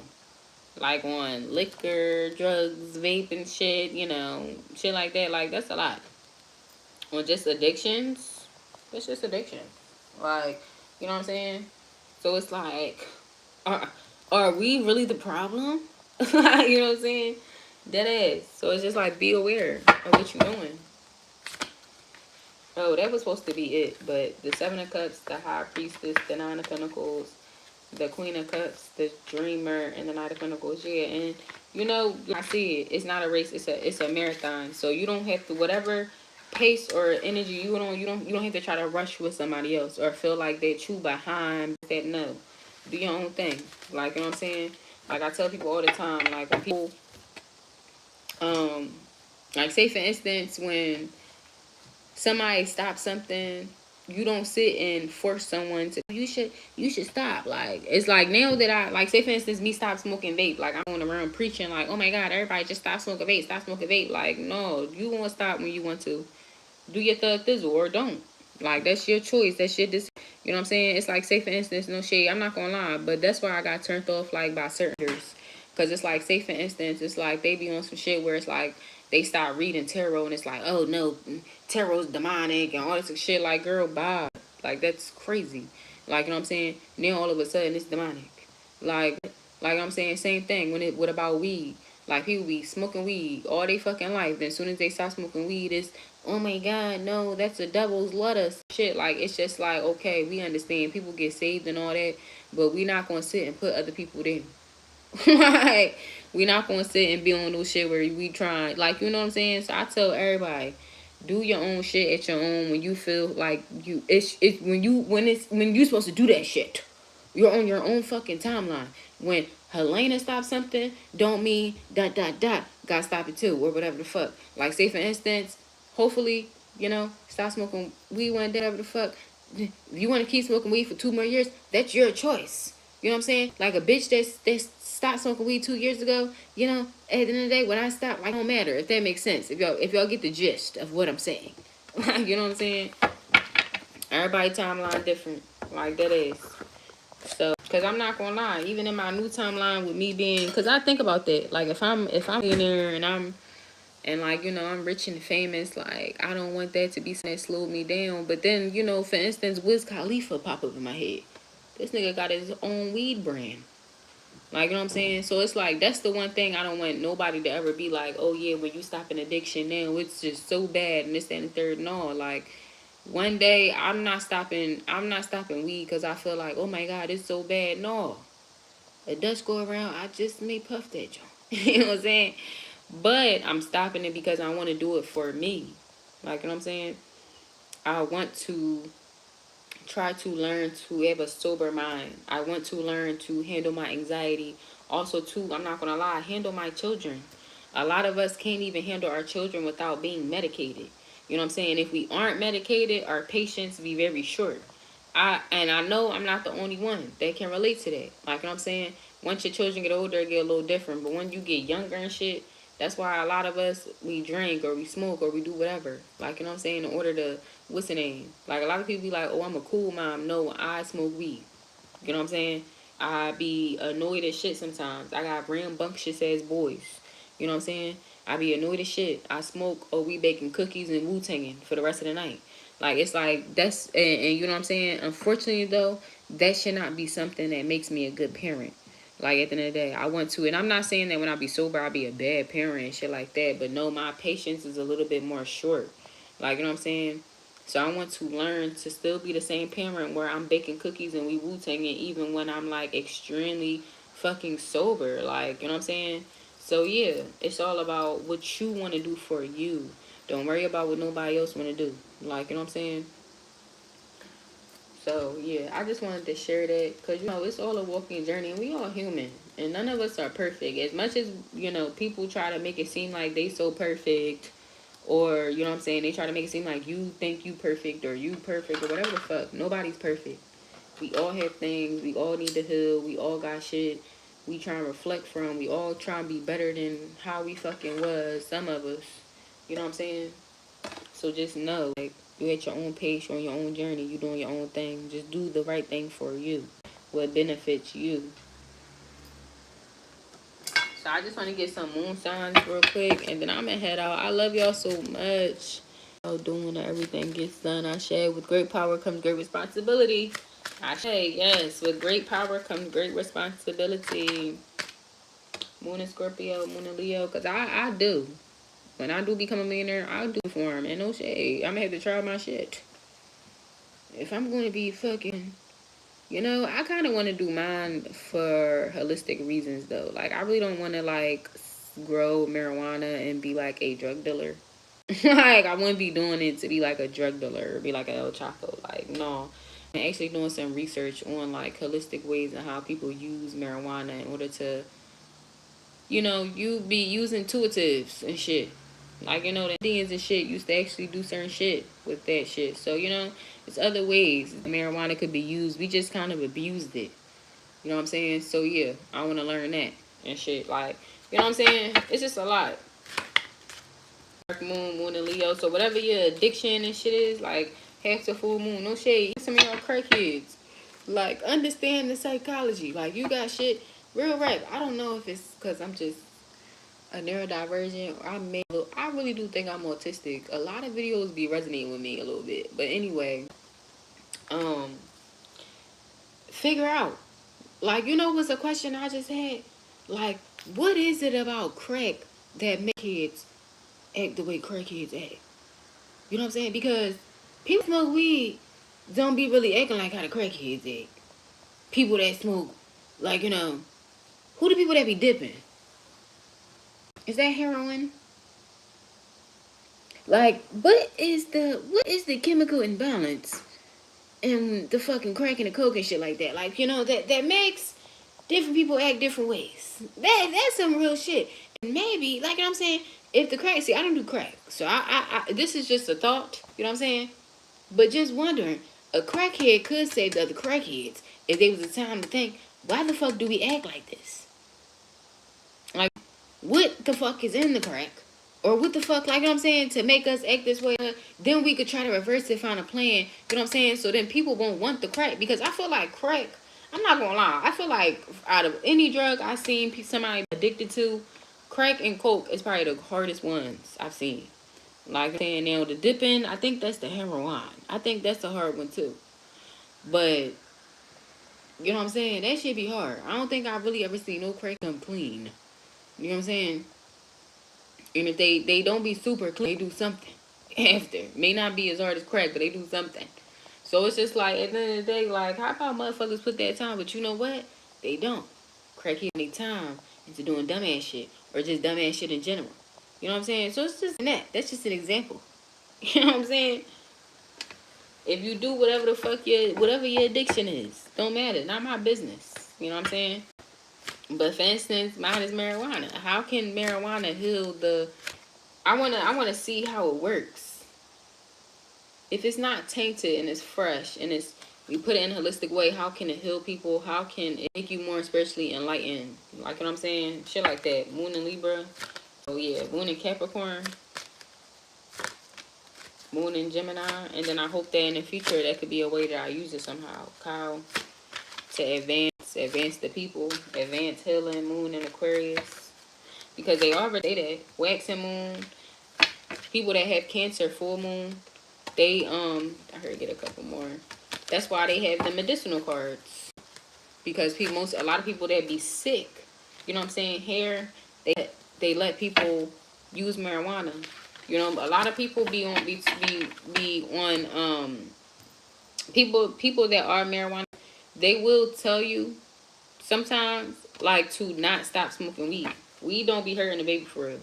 Like on liquor, drugs, vape and shit, you know, shit like that. Like, that's a lot. On just addictions, it's just addiction. Like, you know what I'm saying? So it's like, are we really the problem? You know what I'm saying? That is. So it's just like, be aware of what you're doing. Oh, that was supposed to be it. But the Seven of Cups, the High Priestess, the Nine of Pentacles, the Queen of Cups, the Dreamer, and the Knight of Pentacles. Yeah, and you know, I see it. It's not a race. It's a marathon. So you don't have to, whatever pace or energy you don't have to try to rush with somebody else or feel like that you behind. That no, do your own thing. Like, you know what I'm saying? Like, I tell people all the time. Like, when people like, say for instance, when somebody stops something, you don't sit and force someone to, you should stop. Like, it's like, now that I, like, say for instance, me stop smoking vape, like, I'm going around preaching like, oh my god, everybody just stop smoking vape, stop smoking vape. Like, no, you want to stop when you want to. Do your thug thizzle or don't. Like, that's your choice. That's your decision. You know what I'm saying? It's like, say for instance, no shade, I'm not gonna lie, but that's why I got turned off, like, by certain leaders. Because it's like, say for instance, it's like they be on some shit where it's like they start reading tarot and it's like, oh no, tarot's demonic and all this shit. Like, girl, bye. Like, that's crazy. Like, you know what I'm saying? Then all of a sudden it's demonic. Like I'm saying, same thing. What about weed? Like, people be smoking weed all they fucking life. Then as soon as they stop smoking weed, it's, oh my god, no, that's the devil's lettuce. Shit, like, it's just like, okay, we understand people get saved and all that, but we not gonna sit and put other people in. Like, we not gonna sit and be on those shit where we try, like, you know what I'm saying? So I tell everybody, do your own shit at your own when you feel like you, it's when you supposed to do that shit. You're on your own fucking timeline. When Helena stops something, don't mean ... gotta stop it too, or whatever the fuck. Like, say for instance, hopefully, you know, stop smoking weed one day, whatever the fuck. If you want to keep smoking weed for 2 more years, that's your choice. You know what I'm saying? Like, a bitch that's stopped smoking weed 2 years ago, you know, at the end of the day, when I stop, like, it don't matter, if that makes sense. If y'all get the gist of what I'm saying. You know what I'm saying? Everybody timeline different. Like, that is. So, because I'm not gonna lie, even in my new timeline with me being, because I think about that. Like, if I'm in there and like, you know, I'm rich and famous, like, I don't want that to be something that slowed me down. But then, you know, for instance, Wiz Khalifa pop up in my head. This nigga got his own weed brand. Like, you know what I'm saying? So it's like, that's the one thing I don't want nobody to ever be like, oh yeah, when you stop an addiction now, it's just so bad and this, that, and the third. No, like, one day I'm not stopping weed because I feel like, oh my God, it's so bad. No. A dust go around, I just may puff that joint. You know what I'm saying? But I'm stopping it because I want to do it for me. Like, you know what I'm saying? I want to try to learn to have a sober mind. I want to learn to handle my anxiety. Also, too, I'm not going to lie, handle my children. A lot of us can't even handle our children without being medicated. You know what I'm saying? If we aren't medicated, our patience be very short. I know I'm not the only one that can relate to that. Like, you know what I'm saying? Once your children get older, it get a little different. But when you get younger and shit, that's why a lot of us, we drink or we smoke or we do whatever. Like, you know what I'm saying? In order to, what's the name? Like, a lot of people be like, oh, I'm a cool mom. No, I smoke weed. You know what I'm saying? I be annoyed as shit sometimes. I got rambunctious ass boys. You know what I'm saying? I be annoyed as shit. I smoke or we baking cookies and Wu-Tanging for the rest of the night. Like, it's like, that's, and you know what I'm saying? Unfortunately, though, that should not be something that makes me a good parent. Like, at the end of the day, I want to, and I'm not saying that when I be sober, I'll be a bad parent and shit like that, but no, my patience is a little bit more short. Like, you know what I'm saying? So I want to learn to still be the same parent where I'm baking cookies and we Wu-Tanging even when I'm, like, extremely fucking sober. Like, you know what I'm saying? So, yeah, it's all about what you want to do for you. Don't worry about what nobody else want to do. Like, you know what I'm saying? So, yeah, I just wanted to share that because, you know, it's all a walking journey and we all human and none of us are perfect. As much as, you know, people try to make it seem like they so perfect or, you know what I'm saying, they try to make it seem like you think you perfect or you perfect or whatever the fuck. Nobody's perfect. We all have things. We all need to heal. We all got shit we try and reflect from. We all try and be better than how we fucking was. Some of us. You know what I'm saying? So just know, like, you at your own pace, you're on your own journey, you doing your own thing. Just do the right thing for you. What benefits you. So I just want to get some moon signs real quick, and then I'm gonna head out. I love y'all so much. Doing that everything gets done. I share with great power comes great responsibility. I say yes, with great power comes great responsibility. Moon and Scorpio, Moon and Leo, because I do. When I do become a millionaire, I'll do for him. And no shade. I'm going to have to try my shit. If I'm going to be fucking... You know, I kind of want to do mine for holistic reasons, though. Like, I really don't want to, like, grow marijuana and be, like, a drug dealer. Like, I wouldn't be doing it to be, like, a drug dealer or be, like, a El Chapo. Like, no. I'm actually doing some research on, like, holistic ways and how people use marijuana in order to, you know, you be using intuitives and shit. Like, you know, the Indians and shit used to actually do certain shit with that shit. So, you know, it's other ways marijuana could be used. We just kind of abused it. You know what I'm saying? So, yeah, I want to learn that and shit. Like, you know what I'm saying? It's just a lot. Dark moon, moon and Leo. So, whatever your addiction and shit is, like, half to full moon, no shade. Some of y'all crackheads. Like, understand the psychology. Like, you got shit. Real rap. I don't know if it's because I'm just a neurodivergent. I really do think I'm autistic. A lot of videos be resonating with me a little bit. But anyway, figure out. Like, you know what's a question I just had? Like, what is it about crack that make kids act the way crackheads act? You know what I'm saying? Because people smoke weed don't be really acting like how the crackheads act. People that smoke, like, you know, who the people that be dipping? Is that heroin? Like, what is the chemical imbalance in the fucking crack and the coke and shit like that? Like, you know, that makes different people act different ways. That's some real shit. And maybe, like, you know what I'm saying, if the crack, see, I don't do crack, so I this is just a thought, you know what I'm saying? But just wondering, a crackhead could say to other crackheads, if there was a time to think, why the fuck do we act like this? Like, what the fuck is in the crack? Or what the fuck, like, you know what I'm saying, to make us act this way. Then we could try to reverse it, find a plan, you know what I'm saying, so then people won't want the crack. Because I feel like crack, I'm not gonna lie, I feel like out of any drug I've seen somebody addicted to, crack and coke is probably the hardest ones I've seen. Like I'm saying now, the dipping, I think that's the heroin. I think that's the hard one too. But you know what I'm saying, that shit be hard. I don't think I've really ever seen no crack come clean. You know what I'm saying? And if they don't be super clean, they do something after. May not be as hard as crack, but they do something. So it's just like, at the end of the day, like, how about motherfuckers put that time? But you know what? They don't. Crack any time into doing dumbass shit. Or just dumbass shit in general. You know what I'm saying? So it's just that. That's just an example. You know what I'm saying? If you do whatever the fuck whatever your addiction is, don't matter. Not my business. You know what I'm saying? But for instance, mine is marijuana. How can marijuana heal the... I wanna see how it works. If it's not tainted and it's fresh and it's you put it in a holistic way, how can it heal people? How can it make you more spiritually enlightened? Like what I'm saying? Shit like that. Moon and Libra. Oh yeah, Moon and Capricorn. Moon and Gemini. And then I hope that in the future that could be a way that I use it somehow. Kyle. To advance the people, advance healing, Moon and Aquarius, because they already say that waxing moon, people that have cancer, full moon, they I heard get a couple more. That's why they have the medicinal cards, because a lot of people that be sick, you know what I'm saying, hair, they let people use marijuana. You know, a lot of people be on people that are marijuana, they will tell you sometimes, like, to not stop smoking weed. Weed don't be hurting the baby for real.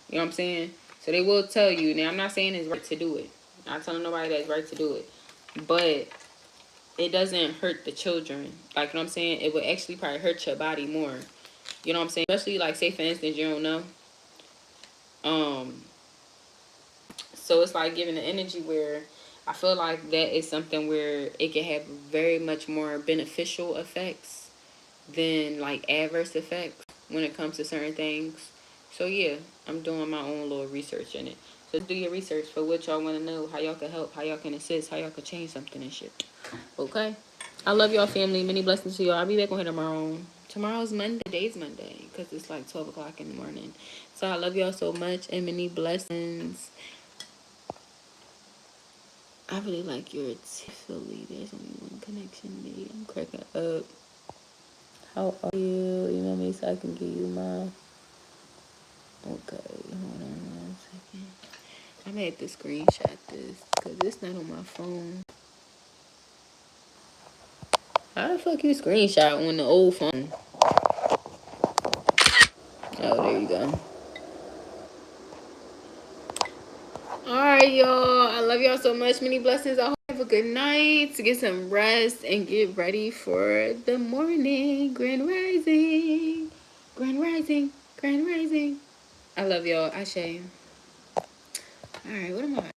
You know what I'm saying? So they will tell you. Now, I'm not saying it's right to do it. I'm not telling nobody that it's right to do it. But it doesn't hurt the children. Like, you know what I'm saying? It would actually probably hurt your body more. You know what I'm saying? Especially, like, say, for instance, you don't know. So it's like giving the energy where I feel like that is something where it can have very much more beneficial effects than like adverse effects when it comes to certain things. So yeah, I'm doing my own little research in it. So do your research for what y'all want to know, how y'all can help, how y'all can assist, how y'all can change something and shit. Okay? I love y'all, family. Many blessings to y'all. I'll be back on here tomorrow. Tomorrow's Monday. Today's Monday because it's like 12 o'clock in the morning. So I love y'all so much and many blessings. I really like your Tiffany. There's only one connection made. I'm cracking up. How are you? Email me so I can give you my... Okay, hold on 1 second. I may have to screenshot this because it's not on my phone. How the fuck you screenshot on the old phone? Oh, there you go. Alright, y'all. I love y'all so much. Many blessings. I hope you have a good night. To get some rest and get ready for the morning. Grand rising. Grand rising. Grand rising. I love y'all. Ashe. Alright, what am I?